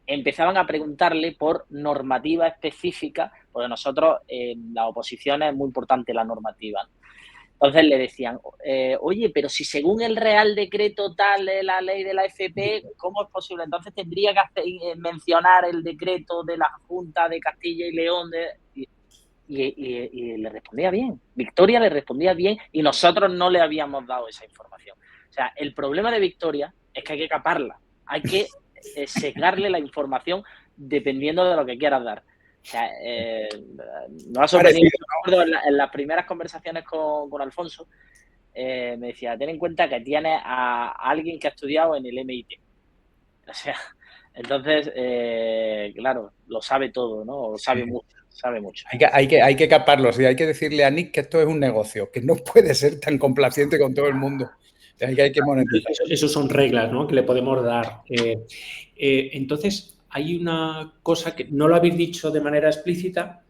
Speaker 2: empezaban a preguntarle por normativa específica, porque nosotros en las oposiciones es muy importante la normativa. Entonces le decían, oye, pero si según el Real Decreto tal de la ley de la FP, ¿cómo es posible? Entonces tendría que mencionar el decreto de la Junta de Castilla y León. Y le respondía bien. Victoria le respondía bien y nosotros no le habíamos dado esa información. O sea, el problema de Victoria es que hay que caparla. Hay que sesgarle la información dependiendo de lo que quieras dar. O sea, nos ha sorprendido. En las primeras conversaciones con Alfonso, me decía, ten en cuenta que tienes a alguien que ha estudiado en el MIT. O sea, entonces, claro, lo sabe todo, ¿no? Sabe mucho.
Speaker 3: Hay que caparlo, sí, hay que decirle a Nick que esto es un negocio, que no puede ser tan complaciente con todo el mundo. Hay que monetizar.
Speaker 1: Eso son reglas, ¿no?, que le podemos dar. Entonces, hay una cosa que no lo habéis dicho de manera explícita,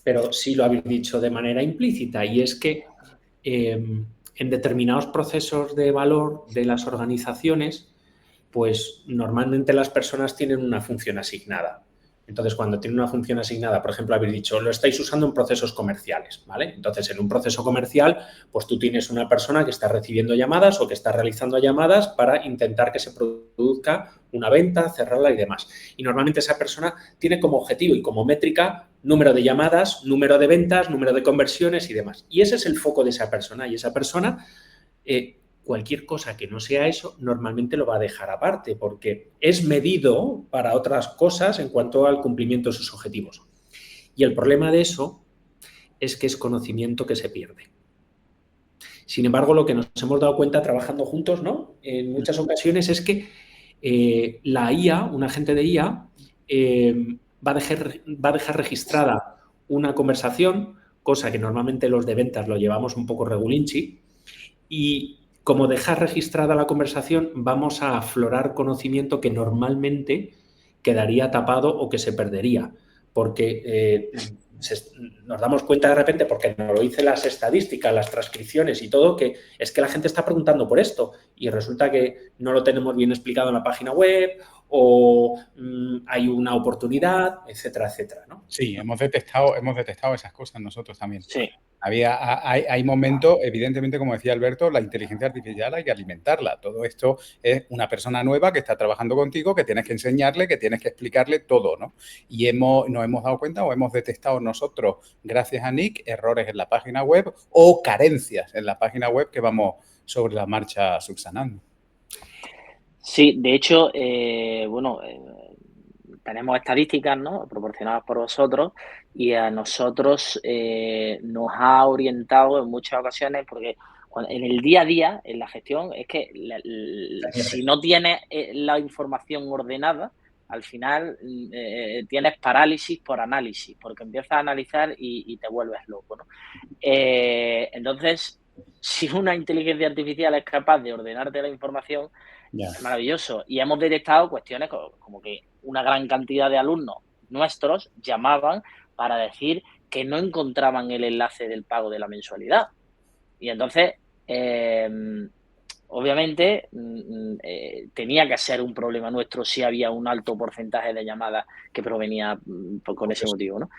Speaker 1: pero sí lo habéis dicho de manera implícita, y es que en determinados procesos de valor de las organizaciones, pues normalmente las personas tienen una función asignada. Entonces, cuando tienen una función asignada, por ejemplo, habéis dicho, lo estáis usando en procesos comerciales, ¿vale? Entonces, en un proceso comercial, pues tú tienes una persona que está recibiendo llamadas o que está realizando llamadas para intentar que se produzca una venta, cerrarla y demás. Y normalmente esa persona tiene como objetivo y como métrica número de llamadas, número de ventas, número de conversiones y demás. Y ese es el foco de esa persona. Y esa persona... cualquier cosa que no sea eso, normalmente lo va a dejar aparte porque es medido para otras cosas en cuanto al cumplimiento de sus objetivos. Y el problema de eso es que es conocimiento que se pierde. Sin embargo, lo que nos hemos dado cuenta trabajando juntos, ¿no?, en muchas ocasiones es que la IA, un agente de IA, va a dejar registrada una conversación, cosa que normalmente los de ventas lo llevamos un poco regulinchi, y como dejar registrada la conversación, vamos a aflorar conocimiento que normalmente quedaría tapado o que se perdería, porque nos damos cuenta de repente, porque nos lo dicen las estadísticas, las transcripciones y todo, que es que la gente está preguntando por esto y resulta que no lo tenemos bien explicado en la página web o hay una oportunidad, etcétera, etcétera, ¿no?
Speaker 3: Sí, hemos detectado esas cosas nosotros también.
Speaker 2: Sí.
Speaker 3: Hay momentos, evidentemente, como decía Alberto, la inteligencia artificial hay que alimentarla. Todo esto es una persona nueva que está trabajando contigo, que tienes que enseñarle, que tienes que explicarle todo, ¿no? Y nos hemos dado cuenta o hemos detectado nosotros, gracias a Nick, errores en la página web o carencias en la página web que vamos sobre la marcha subsanando.
Speaker 2: Sí, de hecho, tenemos estadísticas, ¿no?, proporcionadas por vosotros, y a nosotros nos ha orientado en muchas ocasiones, porque en el día a día, en la gestión, es que si no tienes la información ordenada, al final tienes parálisis por análisis, porque empiezas a analizar y te vuelves loco, ¿no? Entonces, si una inteligencia artificial es capaz de ordenarte la información, es maravilloso. Y hemos detectado cuestiones como que una gran cantidad de alumnos nuestros llamaban para decir que no encontraban el enlace del pago de la mensualidad. Y entonces, obviamente, tenía que ser un problema nuestro si había un alto porcentaje de llamadas que provenía con ese motivo, ¿no?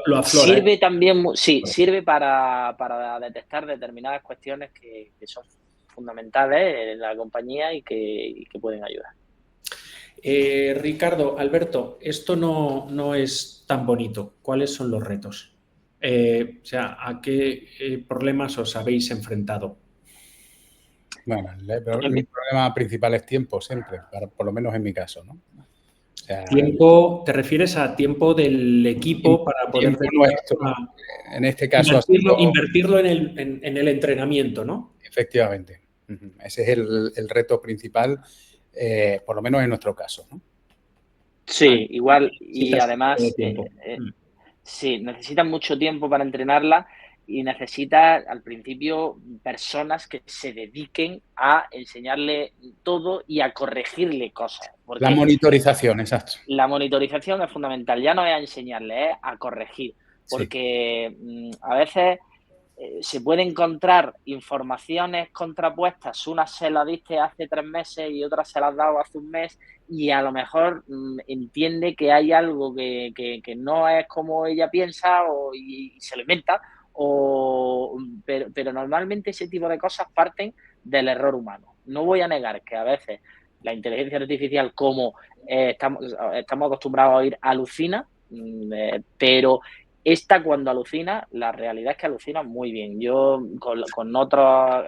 Speaker 1: Lo aflora,
Speaker 2: sirve también, sí, sirve para detectar determinadas cuestiones que son fundamentales en la compañía y que pueden ayudar.
Speaker 1: Ricardo, Alberto, esto no es tan bonito. ¿Cuáles son los retos? O sea, ¿a qué problemas os habéis enfrentado?
Speaker 3: Bueno, el problema principal es tiempo siempre, por lo menos en mi caso, ¿no? O sea,
Speaker 1: ¿Tiempo, te refieres a tiempo del equipo para poder
Speaker 3: nuestro, en este caso
Speaker 1: invertirlo en el entrenamiento, ¿no?
Speaker 3: Efectivamente. Ese es el reto principal, por lo menos en nuestro caso, ¿no?
Speaker 2: Sí, igual, y además, sí, necesitan mucho tiempo para entrenarla y necesitas al principio personas que se dediquen a enseñarle todo y a corregirle cosas.
Speaker 3: La monitorización, exacto.
Speaker 2: La monitorización es fundamental, ya no es a enseñarle, es a corregir, porque a veces se puede encontrar informaciones contrapuestas, una se la diste hace 3 meses y otra se la has dado hace un mes, y a lo mejor entiende que hay algo que no es como ella piensa y se lo inventa, pero normalmente ese tipo de cosas parten del error humano. No voy a negar que a veces la inteligencia artificial, como estamos acostumbrados a oír, alucina, pero esta, cuando alucina, la realidad es que alucina muy bien. Yo con otros,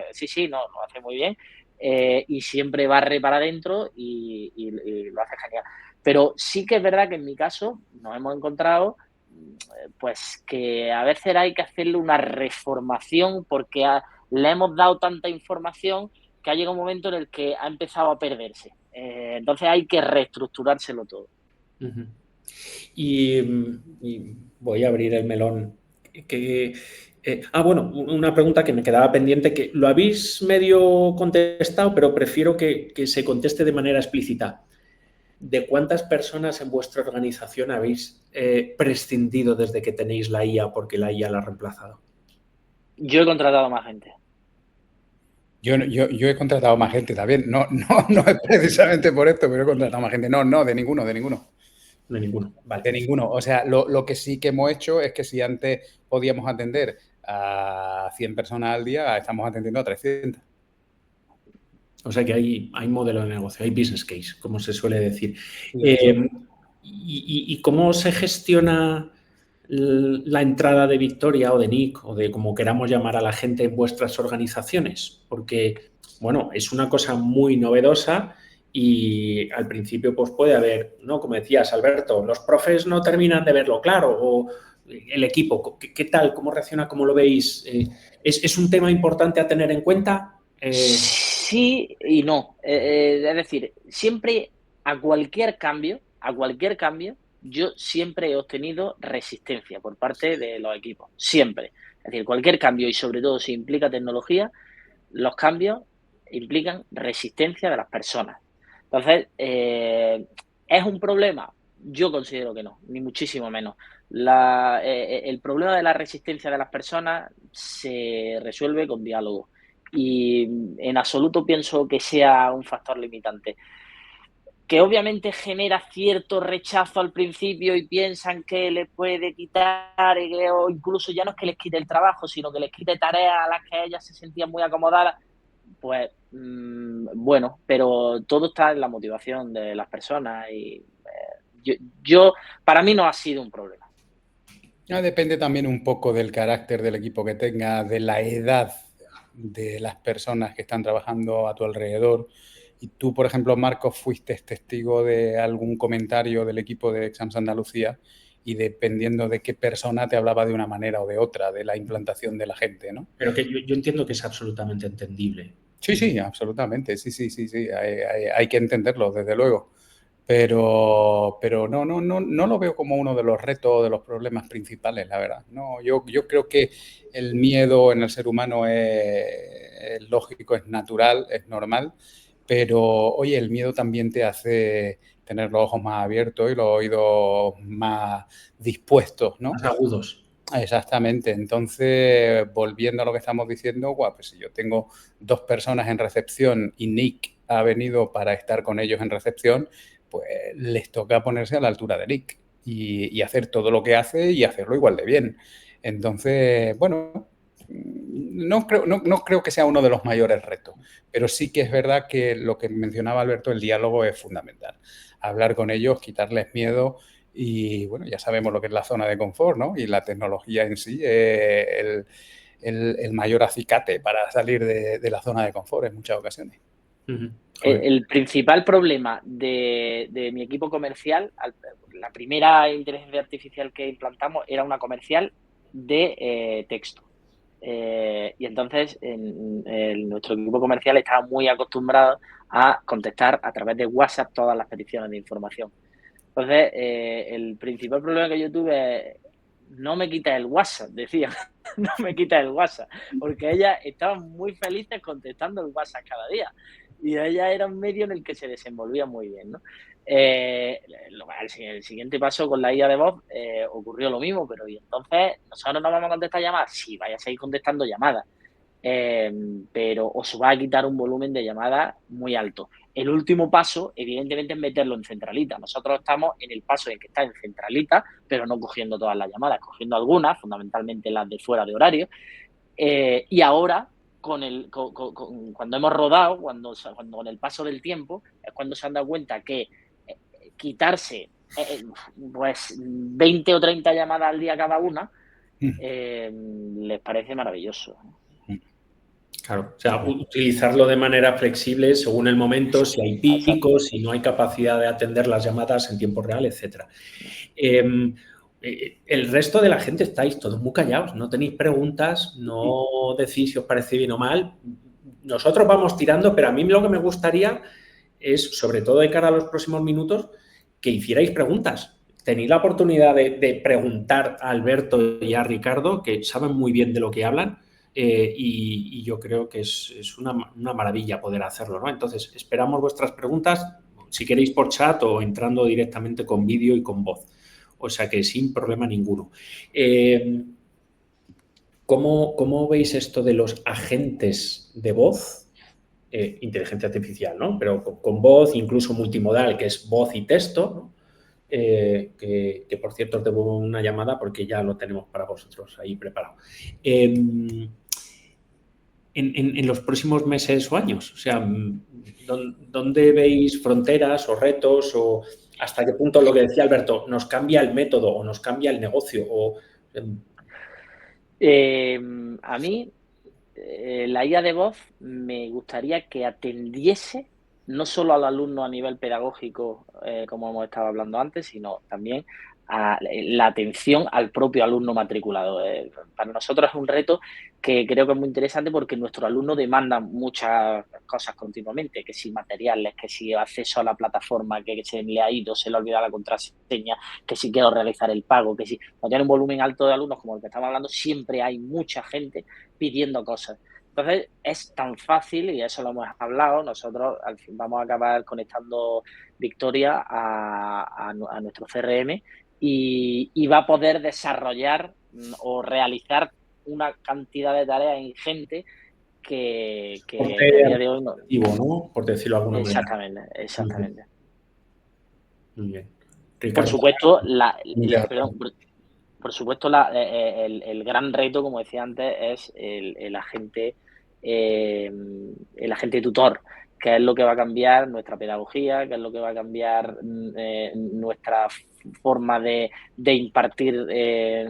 Speaker 2: lo hace muy bien, y siempre barre para adentro y lo hace genial. Pero sí que es verdad que en mi caso nos hemos encontrado pues que a veces hay que hacerle una reformación porque le hemos dado tanta información que ha llegado un momento en el que ha empezado a perderse. Entonces hay que reestructurárselo todo.
Speaker 1: Uh-huh. Y voy a abrir el melón. Bueno, una pregunta que me quedaba pendiente, que lo habéis medio contestado, pero prefiero que se conteste de manera explícita. ¿De cuántas personas en vuestra organización habéis prescindido desde que tenéis la IA porque la IA la ha reemplazado?
Speaker 2: Yo he contratado más gente.
Speaker 3: Yo he contratado más gente también. No es precisamente por esto, pero he contratado más gente. No, de ninguno.
Speaker 1: De ninguno, vale.
Speaker 3: De ninguno. O sea, lo que sí que hemos hecho es que si antes podíamos atender a 100 personas al día, estamos atendiendo a 300.
Speaker 1: O sea que hay modelo de negocio, hay business case, como se suele decir. ¿Y cómo se gestiona la entrada de Victoria o de Nick o de como queramos llamar a la gente en vuestras organizaciones? Porque, bueno, es una cosa muy novedosa y al principio pues puede haber, ¿no? Como decías, Alberto, los profes no terminan de verlo claro o el equipo, ¿qué tal? ¿Cómo reacciona? ¿Cómo lo veis? ¿Es un tema importante a tener en cuenta?
Speaker 2: Sí y no. Es decir, siempre a cualquier cambio, yo siempre he obtenido resistencia por parte de los equipos. Siempre. Es decir, cualquier cambio, y sobre todo si implica tecnología, los cambios implican resistencia de las personas. Entonces, ¿es un problema? Yo considero que no, ni muchísimo menos. El problema de la resistencia de las personas se resuelve con diálogo y en absoluto pienso que sea un factor limitante. Que obviamente genera cierto rechazo al principio y piensan que les puede quitar, o incluso ya no es que les quite el trabajo, sino que les quite tareas a las que ellas se sentían muy acomodadas, pues bueno, pero todo está en la motivación de las personas y para mí no ha sido un problema.
Speaker 3: Depende también un poco del carácter del equipo que tenga, de la edad de las personas que están trabajando a tu alrededor. Y tú, por ejemplo, Marcos, fuiste testigo de algún comentario del equipo de Exams Andalucía y dependiendo de qué persona te hablaba de una manera o de otra, de la implantación de la gente, ¿no?
Speaker 1: Pero que yo entiendo que es absolutamente entendible.
Speaker 3: Sí, absolutamente. Sí. Hay que entenderlo, desde luego. Pero no lo veo como uno de los retos o de los problemas principales, la verdad. No, yo creo que el miedo en el ser humano es lógico, es natural, es normal, pero oye, el miedo también te hace tener los ojos más abiertos y los oídos más dispuestos, ¿no?
Speaker 1: Más agudos.
Speaker 3: Exactamente. Entonces, volviendo a lo que estamos diciendo, pues si yo tengo 2 personas en recepción y Nick ha venido para estar con ellos en recepción, pues les toca ponerse a la altura de Nick y hacer todo lo que hace y hacerlo igual de bien. Entonces, bueno, no creo que sea uno de los mayores retos, pero sí que es verdad que lo que mencionaba Alberto, el diálogo es fundamental. Hablar con ellos, quitarles miedo y, bueno, ya sabemos lo que es la zona de confort, ¿no? Y la tecnología en sí es el mayor acicate para salir de la zona de confort en muchas ocasiones.
Speaker 1: Uh-huh.
Speaker 2: El principal problema de mi equipo comercial, la primera inteligencia artificial que implantamos era una comercial de texto. Y entonces nuestro equipo comercial estaba muy acostumbrado a contestar a través de WhatsApp todas las peticiones de información. Entonces, el principal problema que yo tuve es, no me quitas el WhatsApp, decía, no me quitas el WhatsApp, porque ellas estaban muy felices contestando el WhatsApp cada día. Y ella era un medio en el que se desenvolvía muy bien, ¿no? El siguiente paso con la IA de voz ocurrió lo mismo, pero ¿y entonces nosotros no vamos a contestar llamadas? Sí, vaya a seguir contestando llamadas, pero os va a quitar un volumen de llamadas muy alto. El último paso, evidentemente, es meterlo en centralita. Nosotros estamos en el paso en que está en centralita, pero no cogiendo todas las llamadas, cogiendo algunas, fundamentalmente las de fuera de horario. Y ahora, cuando hemos rodado, cuando con el paso del tiempo, es cuando se han dado cuenta que quitarse pues 20 o 30 llamadas al día cada una les parece maravilloso.
Speaker 1: Claro, o sea, utilizarlo de manera flexible según el momento, si hay picos, si no hay capacidad de atender las llamadas en tiempo real, etcétera. El resto de la gente estáis todos muy callados, no tenéis preguntas, no decís si os parece bien o mal. Nosotros vamos tirando, pero a mí lo que me gustaría es, sobre todo de cara a los próximos minutos, que hicierais preguntas. Tenéis la oportunidad de preguntar a Alberto y a Ricardo, que saben muy bien de lo que hablan, y yo creo que es una maravilla poder hacerlo, ¿no? Entonces, esperamos vuestras preguntas, si queréis por chat o entrando directamente con vídeo y con voz. O sea que sin problema ninguno. ¿Cómo veis esto de los agentes de voz? Inteligencia artificial, ¿no? Pero con voz, incluso multimodal, que es voz y texto, ¿no? Que por cierto os debo una llamada porque ya lo tenemos para vosotros ahí preparado. En los próximos meses o años, o sea, ¿dónde veis fronteras o retos o hasta qué punto, lo que decía Alberto, nos cambia el método o nos cambia el negocio?
Speaker 2: A mí, la IA de voz me gustaría que atendiese no solo al alumno a nivel pedagógico, como hemos estado hablando antes, sino también a la atención al propio alumno matriculado. Para nosotros es un reto que creo que es muy interesante porque nuestros alumnos demandan muchas cosas continuamente, que si materiales, que si acceso a la plataforma, que se le ha ido, se le ha olvidado la contraseña, que si quiero realizar el pago, que si cuando tiene un volumen alto de alumnos como el que estamos hablando, siempre hay mucha gente pidiendo cosas. Entonces, es tan fácil, y eso lo hemos hablado, nosotros al fin vamos a acabar conectando Victoria a nuestro CRM y va a poder desarrollar o realizar una cantidad de tareas ingente que a día de hoy no.
Speaker 1: ¿no? Por decirlo de alguna manera.
Speaker 2: Exactamente.
Speaker 1: Muy bien.
Speaker 2: Por supuesto, por supuesto, el gran reto, como decía antes, es el agente tutor, que es lo que va a cambiar nuestra pedagogía, que es lo que va a cambiar nuestra forma de impartir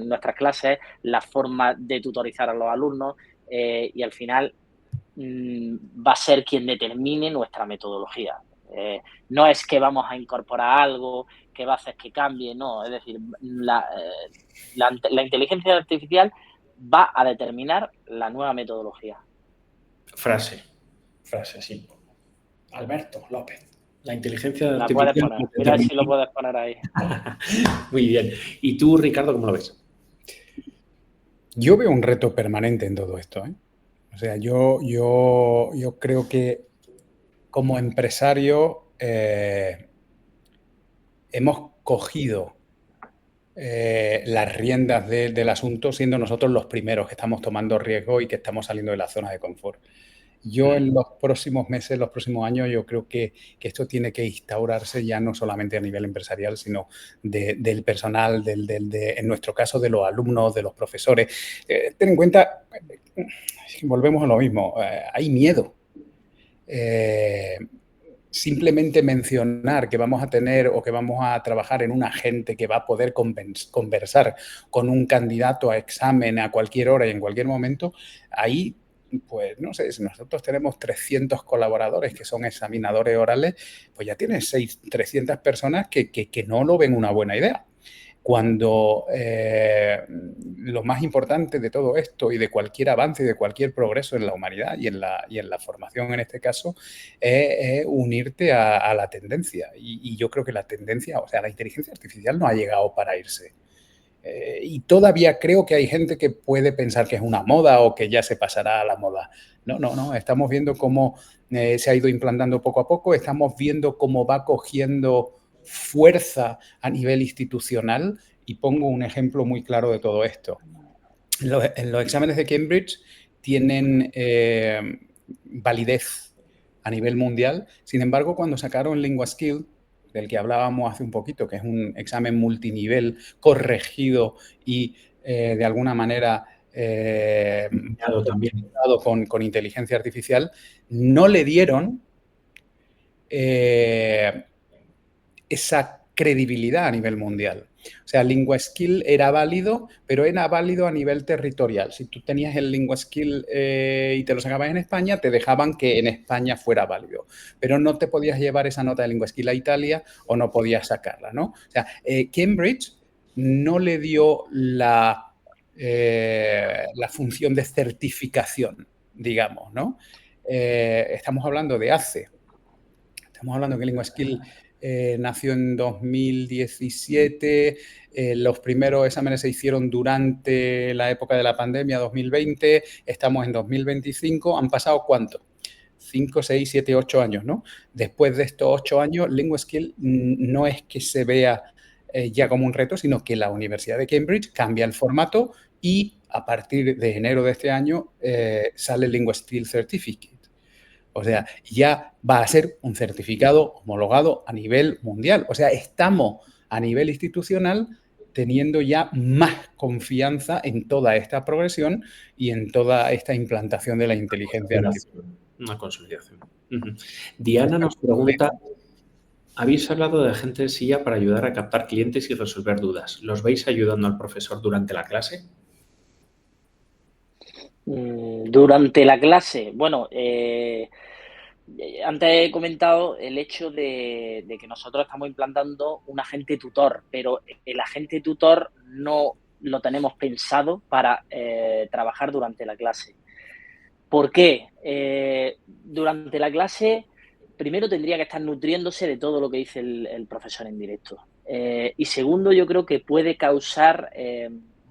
Speaker 2: nuestras clases, la forma de tutorizar a los alumnos y al final va a ser quien determine nuestra metodología. No es que vamos a incorporar algo que va a hacer que cambie, no, es decir, la inteligencia artificial va a determinar la nueva metodología.
Speaker 1: Frase, sí. Alberto López. La inteligencia
Speaker 2: La
Speaker 1: artificial.
Speaker 2: puedes poner. Mira si lo puedes poner ahí.
Speaker 1: Muy bien. ¿Y tú, Ricardo, cómo lo ves?
Speaker 3: Yo veo un reto permanente en todo esto, ¿eh? O sea, yo creo que como empresario hemos cogido las riendas del asunto siendo nosotros los primeros que estamos tomando riesgo y que estamos saliendo de la zona de confort. Yo en los próximos meses, los próximos años, yo creo que esto tiene que instaurarse ya no solamente a nivel empresarial, sino del personal, en nuestro caso, de los alumnos, de los profesores. Ten en cuenta, volvemos a lo mismo, hay miedo. Simplemente mencionar que vamos a tener o que vamos a trabajar en un agente que va a poder conversar con un candidato a examen a cualquier hora y en cualquier momento, ahí, pues no sé, si nosotros tenemos 300 colaboradores que son examinadores orales, pues ya tienes 300 personas que no lo ven una buena idea. Cuando lo más importante de todo esto y de cualquier avance y de cualquier progreso en la humanidad y en la formación en este caso es unirte a la tendencia. Y yo creo que la tendencia, o sea, la inteligencia artificial no ha llegado para irse. Y todavía creo que hay gente que puede pensar que es una moda o que ya se pasará a la moda. No. Estamos viendo cómo se ha ido implantando poco a poco. Estamos viendo cómo va cogiendo fuerza a nivel institucional y pongo un ejemplo muy claro de todo esto. En los exámenes de Cambridge tienen validez a nivel mundial. Sin embargo, cuando sacaron LinguaSkill, del que hablábamos hace un poquito, que es un examen multinivel corregido y de alguna manera
Speaker 1: también
Speaker 3: con inteligencia artificial, no le dieron esa credibilidad a nivel mundial. O sea, LinguaSkill era válido, pero era válido a nivel territorial. Si tú tenías el LinguaSkill y te lo sacabas en España, te dejaban que en España fuera válido. Pero no te podías llevar esa nota de LinguaSkill a Italia o no podías sacarla, ¿no? O sea, Cambridge no le dio la función de certificación, digamos, ¿no? Estamos hablando de hace. Estamos hablando que LinguaSkill nació en 2017, los primeros exámenes se hicieron durante la época de la pandemia, 2020, estamos en 2025, ¿han pasado cuánto? 5, 6, 7, 8 años, ¿no? Después de estos 8 años, LinguaSkill no es que se vea ya como un reto, sino que la Universidad de Cambridge cambia el formato y a partir de enero de este año sale el LinguaSkill Certificate. O sea, ya va a ser un certificado homologado a nivel mundial. O sea, estamos a nivel institucional teniendo ya más confianza en toda esta progresión y en toda esta implantación de la inteligencia artificial.
Speaker 1: Una consolidación. Diana nos pregunta, habéis hablado de agentes de silla para ayudar a captar clientes y resolver dudas. ¿Los veis ayudando al profesor durante la clase?
Speaker 2: Durante la clase, bueno, antes he comentado el hecho de que nosotros estamos implantando un agente tutor, pero el agente tutor no lo tenemos pensado para trabajar durante la clase. ¿Por qué? Durante la clase, primero tendría que estar nutriéndose de todo lo que dice el profesor en directo. Y segundo, yo creo que puede causar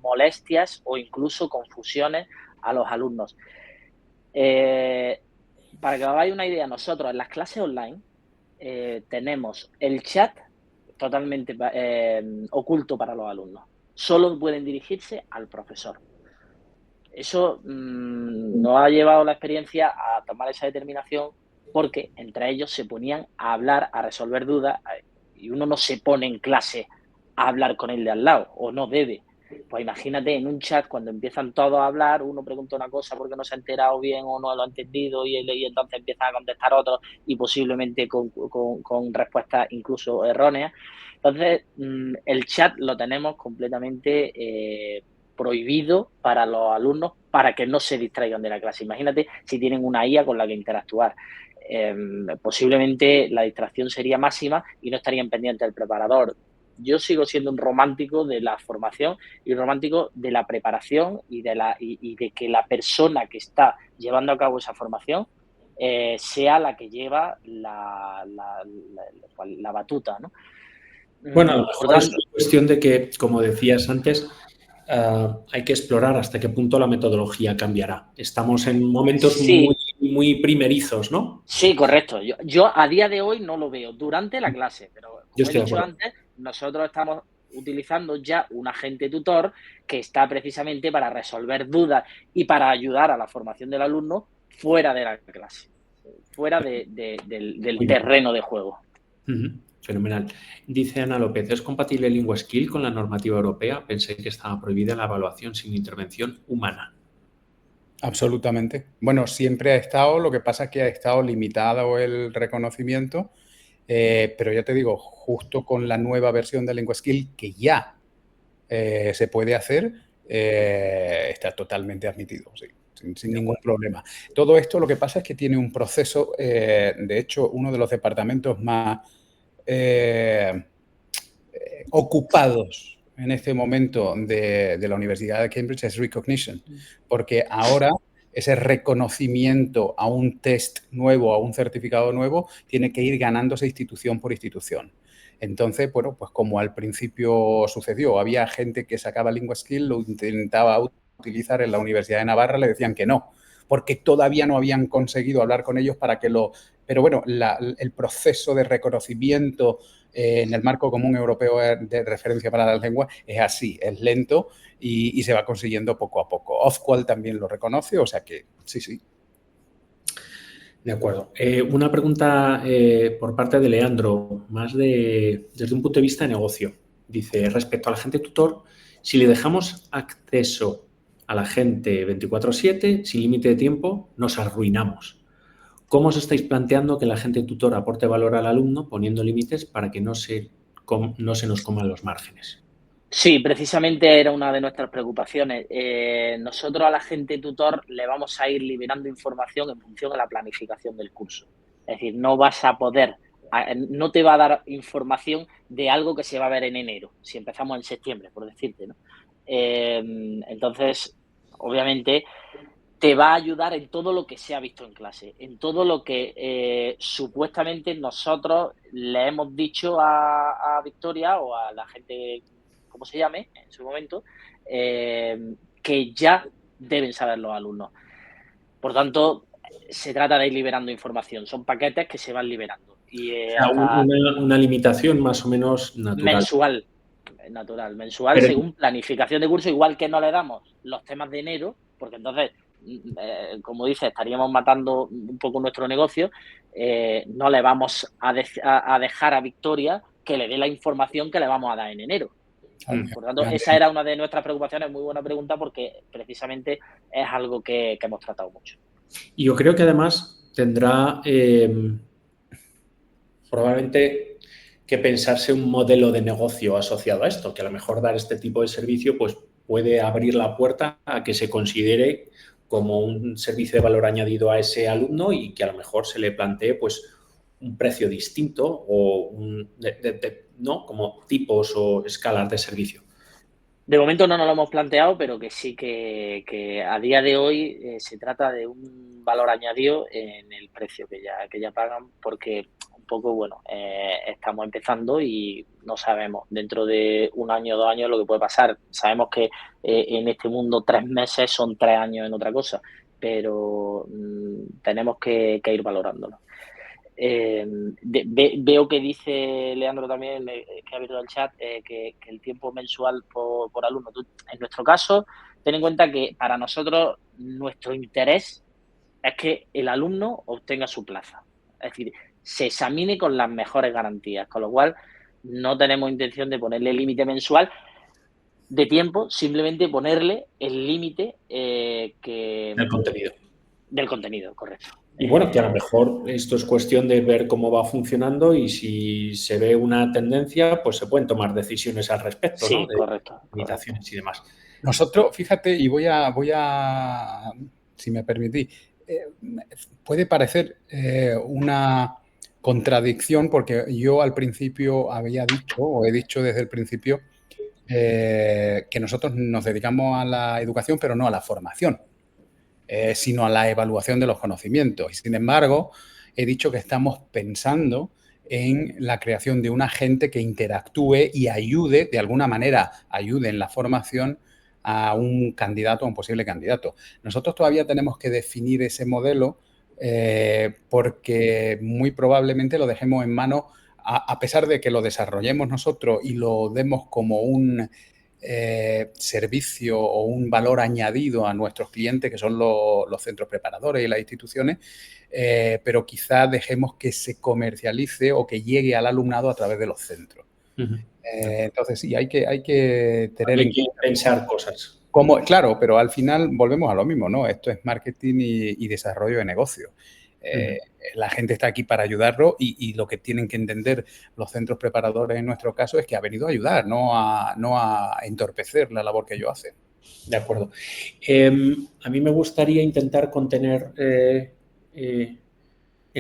Speaker 2: molestias o incluso confusiones a los alumnos. Para que os hagáis una idea, nosotros en las clases online tenemos el chat totalmente oculto para los alumnos. Solo pueden dirigirse al profesor. Eso nos ha llevado la experiencia a tomar esa determinación porque entre ellos se ponían a hablar, a resolver dudas, y uno no se pone en clase a hablar con el de al lado, o no debe. Pues imagínate en un chat cuando empiezan todos a hablar, uno pregunta una cosa porque no se ha enterado bien o no lo ha entendido y entonces empiezan a contestar otros y posiblemente con respuestas incluso erróneas. Entonces, el chat lo tenemos completamente prohibido para los alumnos para que no se distraigan de la clase. Imagínate si tienen una IA con la que interactuar. Posiblemente la distracción sería máxima y no estarían pendientes del preparador. Yo sigo siendo un romántico de la formación y un romántico de la preparación y de que la persona que está llevando a cabo esa formación sea la que lleva la batuta, ¿no?
Speaker 1: Bueno, a lo mejor es cuestión de que, como decías antes, hay que explorar hasta qué punto la metodología cambiará. Estamos en momentos muy primerizos, ¿no?
Speaker 2: Sí, correcto. Yo a día de hoy no lo veo durante la clase, pero como he dicho antes, nosotros estamos utilizando ya un agente tutor que está precisamente para resolver dudas y para ayudar a la formación del alumno fuera de la clase, fuera del terreno de juego.
Speaker 1: Fenomenal. Dice Ana López, ¿es compatible LinguaSkill con la normativa europea? Pensé que estaba prohibida la evaluación sin intervención humana.
Speaker 3: Absolutamente. Bueno, siempre ha estado, lo que pasa es que ha estado limitado el reconocimiento, pero ya te digo, justo con la nueva versión de LinguaSkill que ya se puede hacer, está totalmente admitido, sí, sin ningún problema. Todo esto lo que pasa es que tiene un proceso, de hecho, uno de los departamentos más ocupados en este momento de la Universidad de Cambridge es Recognition, porque ahora ese reconocimiento a un test nuevo, a un certificado nuevo, tiene que ir ganándose institución por institución. Entonces, bueno, pues como al principio sucedió, había gente que sacaba LinguaSkill, lo intentaba utilizar en la Universidad de Navarra, le decían que no, porque todavía no habían conseguido hablar con ellos para que lo... Pero bueno, el proceso de reconocimiento en el marco común europeo de referencia para las lenguas es así, es lento y se va consiguiendo poco a poco. Ofqual también lo reconoce, o sea que sí.
Speaker 1: De acuerdo. Una pregunta por parte de Leandro, más desde un punto de vista de negocio. Dice, respecto al agente tutor, si le dejamos acceso al agente 24/7, sin límite de tiempo, nos arruinamos. ¿Cómo os estáis planteando que el agente tutor aporte valor al alumno poniendo límites para que no se nos coman los márgenes?
Speaker 2: Sí, precisamente era una de nuestras preocupaciones. Nosotros al agente tutor le vamos a ir liberando información en función de la planificación del curso. Es decir, no te va a dar información de algo que se va a ver en enero, si empezamos en septiembre, por decirte, ¿no? Entonces, obviamente, te va a ayudar en todo lo que se ha visto en clase, en todo lo que supuestamente nosotros le hemos dicho a Victoria o a la gente, como se llame en su momento, que ya deben saber los alumnos. Por tanto, se trata de ir liberando información. Son paquetes que se van liberando. Y
Speaker 1: una limitación más o menos natural.
Speaker 2: Mensual, según planificación de curso, igual que no le damos los temas de enero, porque entonces, como dice, estaríamos matando un poco nuestro negocio, no le vamos a dejar a Victoria que le dé la información que le vamos a dar en enero. Por tanto, esa era una de nuestras preocupaciones. Muy buena pregunta porque precisamente es algo que hemos tratado mucho.
Speaker 1: Y yo creo que además tendrá probablemente que pensarse un modelo de negocio asociado a esto, que a lo mejor dar este tipo de servicio pues puede abrir la puerta a que se considere como un servicio de valor añadido a ese alumno y que a lo mejor se le plantee pues un precio distinto o ¿no? Como tipos o escalas de servicio.
Speaker 2: De momento no nos lo hemos planteado, pero que sí que a día de hoy se trata de un valor añadido en el precio que ya pagan, porque un poco, bueno, estamos empezando y no sabemos dentro de 1 año o 2 años lo que puede pasar. Sabemos que en este mundo 3 meses son 3 años en otra cosa, pero tenemos que ir valorándolo. Veo que dice Leandro también, que ha abierto el chat, que el tiempo mensual por alumno. En nuestro caso, ten en cuenta que para nosotros nuestro interés es que el alumno obtenga su plaza. Es decir, se examine con las mejores garantías, con lo cual no tenemos intención de ponerle límite mensual de tiempo, simplemente ponerle el límite
Speaker 1: del contenido.
Speaker 2: Del contenido, correcto.
Speaker 1: Y bueno, que a lo mejor esto es cuestión de ver cómo va funcionando y si se ve una tendencia, pues se pueden tomar decisiones al respecto,
Speaker 2: sí,
Speaker 1: ¿no? De
Speaker 2: correcto.
Speaker 1: limitaciones y demás.
Speaker 3: Nosotros, fíjate, y voy a si me permitís, puede parecer una contradicción porque yo al principio había dicho, o he dicho desde el principio, que nosotros nos dedicamos a la educación, pero no a la formación, sino a la evaluación de los conocimientos. Y sin embargo, he dicho que estamos pensando en la creación de un agente que interactúe y ayude, de alguna manera, ayude en la formación a un candidato, a un posible candidato. Nosotros todavía tenemos que definir ese modelo porque muy probablemente lo dejemos en manos, a pesar de que lo desarrollemos nosotros y lo demos como un servicio o un valor añadido a nuestros clientes, que son los centros preparadores y las instituciones, pero quizás dejemos que se comercialice o que llegue al alumnado a través de los centros. Entonces, sí, hay que tener en cuenta
Speaker 1: pensar cosas.
Speaker 3: Claro, pero al final volvemos a lo mismo, ¿no? Esto es marketing y desarrollo de negocio. La gente está aquí para ayudarlo y lo que tienen que entender los centros preparadores en nuestro caso es que ha venido a ayudar, no a entorpecer la labor que ellos hacen.
Speaker 1: De acuerdo. A mí me gustaría intentar contener en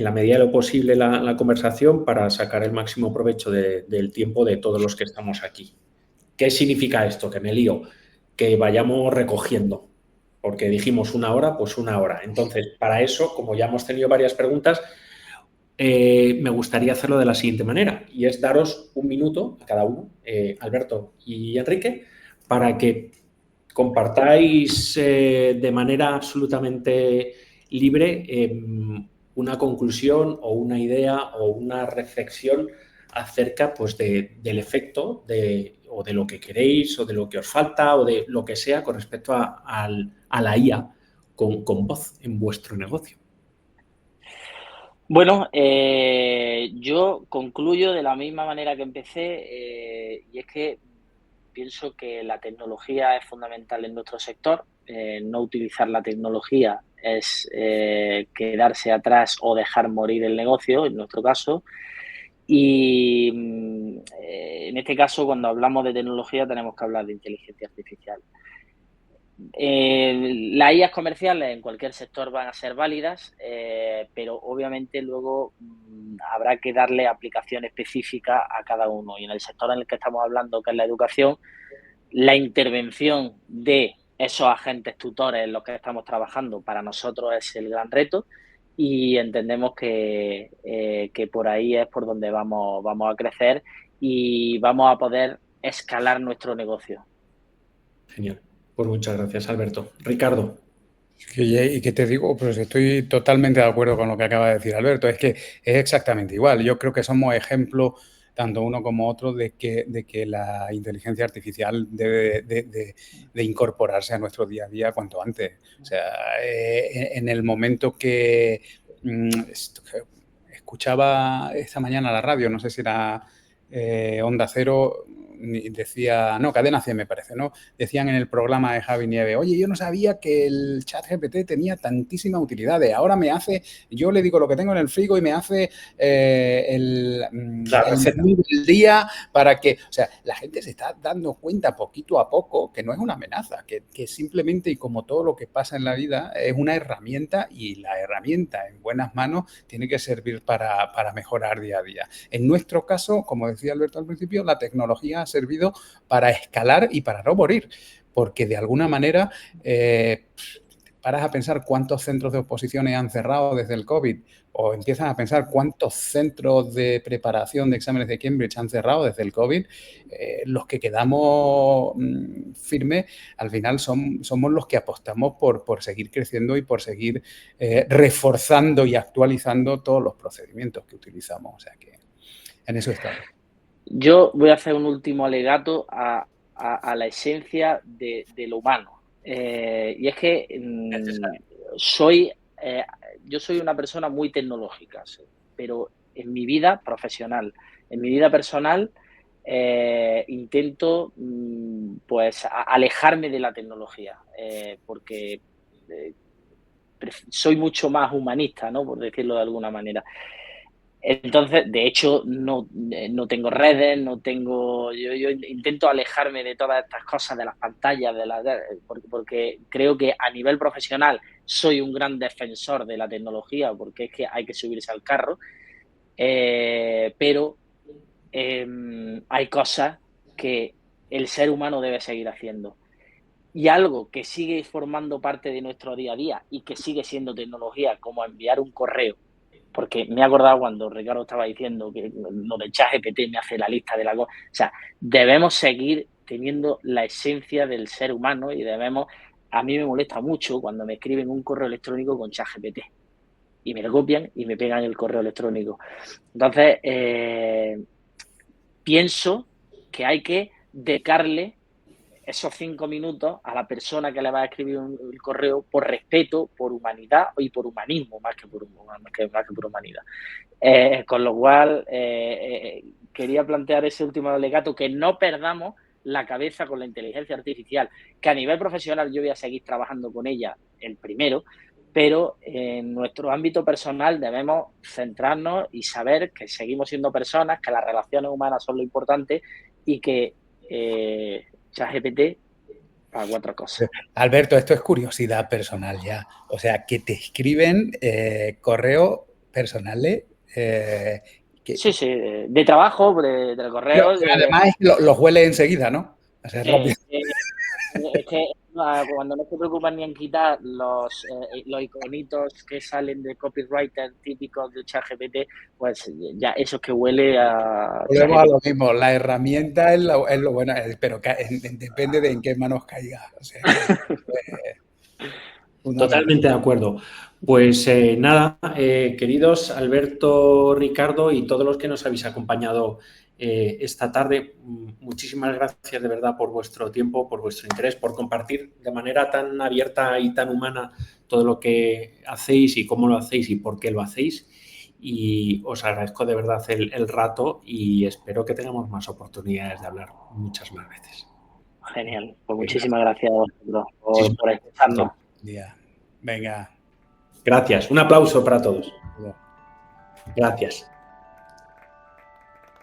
Speaker 1: la medida de lo posible la conversación para sacar el máximo provecho del tiempo de todos los que estamos aquí. ¿Qué significa esto? Que me lío. Que vayamos recogiendo. Porque dijimos 1 hora, pues 1 hora. Entonces, para eso, como ya hemos tenido varias preguntas, me gustaría hacerlo de la siguiente manera, y es daros 1 minuto a cada uno, Alberto y Enrique, para que compartáis de manera absolutamente libre una conclusión o una idea o una reflexión acerca pues, del efecto o de lo que queréis o de lo que os falta o de lo que sea con respecto a la IA con voz en vuestro negocio.
Speaker 2: Bueno, yo concluyo de la misma manera que empecé y es que pienso que la tecnología es fundamental en nuestro sector. No utilizar la tecnología es quedarse atrás o dejar morir el negocio, en nuestro caso. Y en este caso, cuando hablamos de tecnología, tenemos que hablar de inteligencia artificial. Las IAs comerciales en cualquier sector van a ser válidas, pero obviamente luego habrá que darle aplicación específica a cada uno. Y en el sector en el que estamos hablando, que es la educación, la intervención de esos agentes tutores en los que estamos trabajando para nosotros es el gran reto y entendemos que por ahí es por donde vamos a crecer y vamos a poder escalar nuestro negocio.
Speaker 1: Genial. Pues muchas gracias, Alberto. Ricardo.
Speaker 3: Y que te digo, pues estoy totalmente de acuerdo con lo que acaba de decir Alberto. Es que es exactamente igual. Yo creo que somos ejemplo, tanto uno como otro, de que la inteligencia artificial debe de incorporarse a nuestro día a día cuanto antes. O sea, en el momento que escuchaba esta mañana la radio, no sé si era Onda Cero, decía, no, Cadena 100 me parece, ¿no? Decían en el programa de Javi Nieves, oye, yo no sabía que el ChatGPT tenía tantísimas utilidades, ahora yo le digo lo que tengo en el frigo y me hace el menú del día para que, o sea, la gente se está dando cuenta poquito a poco que no es una amenaza, que simplemente, y como todo lo que pasa en la vida, es una herramienta y la herramienta en buenas manos tiene que servir para mejorar día a día. En nuestro caso, como decía Alberto al principio, la tecnología ha servido para escalar y para no morir, porque de alguna manera paras a pensar cuántos centros de oposiciones han cerrado desde el COVID, o empiezas a pensar cuántos centros de preparación de exámenes de Cambridge han cerrado desde el COVID, los que quedamos firmes, al final somos los que apostamos por seguir creciendo y por seguir reforzando y actualizando todos los procedimientos que utilizamos. O sea que en eso estamos.
Speaker 2: Yo voy a hacer un último alegato a la esencia de lo humano. Y es que yo soy una persona muy tecnológica, pero en mi vida profesional, en mi vida personal, intento pues alejarme de la tecnología, porque soy mucho más humanista, ¿no? Por decirlo de alguna manera. Entonces, de hecho, no tengo redes, yo intento alejarme de todas estas cosas, de las pantallas, porque creo que a nivel profesional soy un gran defensor de la tecnología, porque es que hay que subirse al carro, pero hay cosas que el ser humano debe seguir haciendo. Y algo que sigue formando parte de nuestro día a día y que sigue siendo tecnología, como enviar un correo. Porque me he acordado cuando Ricardo estaba diciendo que lo de ChatGPT me hace la lista de la cosa. O sea, debemos seguir teniendo la esencia del ser humano y a mí me molesta mucho cuando me escriben un correo electrónico con ChatGPT y me lo copian y me pegan el correo electrónico. Entonces, pienso que hay que dedicarle esos 5 minutos a la persona que le va a escribir el correo por respeto, por humanidad y por humanismo, más que por humanidad. Con lo cual, quería plantear ese último alegato, que no perdamos la cabeza con la inteligencia artificial, que a nivel profesional yo voy a seguir trabajando con ella, el primero, pero en nuestro ámbito personal debemos centrarnos y saber que seguimos siendo personas, que las relaciones humanas son lo importante y que ChatGPT para 4 cosas.
Speaker 3: Alberto, esto es curiosidad personal ya. O sea, que te escriben correo personales.
Speaker 2: Sí, de trabajo, de correo.
Speaker 3: Además, los huele enseguida, ¿no? O sea, rápido.
Speaker 2: Es que cuando no se preocupan ni en quitar los iconitos que salen de copywriter típicos de ChatGPT, pues ya eso es que huele a...
Speaker 3: Volvemos a lo mismo, la herramienta es lo bueno, pero depende de en qué manos caiga. O sea,
Speaker 1: totalmente de acuerdo. Pues nada, queridos Alberto, Ricardo y todos los que nos habéis acompañado esta tarde, muchísimas gracias de verdad por vuestro tiempo, por vuestro interés, por compartir de manera tan abierta y tan humana todo lo que hacéis y cómo lo hacéis y por qué lo hacéis. Y os agradezco de verdad el rato y espero que tengamos más oportunidades de hablar muchas más veces.
Speaker 2: Genial, pues muchísimas gracias a vosotros por escucharnos.
Speaker 3: Venga.
Speaker 1: Gracias, un aplauso para todos. Gracias.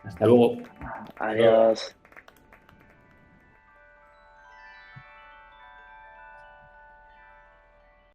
Speaker 1: Hasta luego.
Speaker 2: Adiós.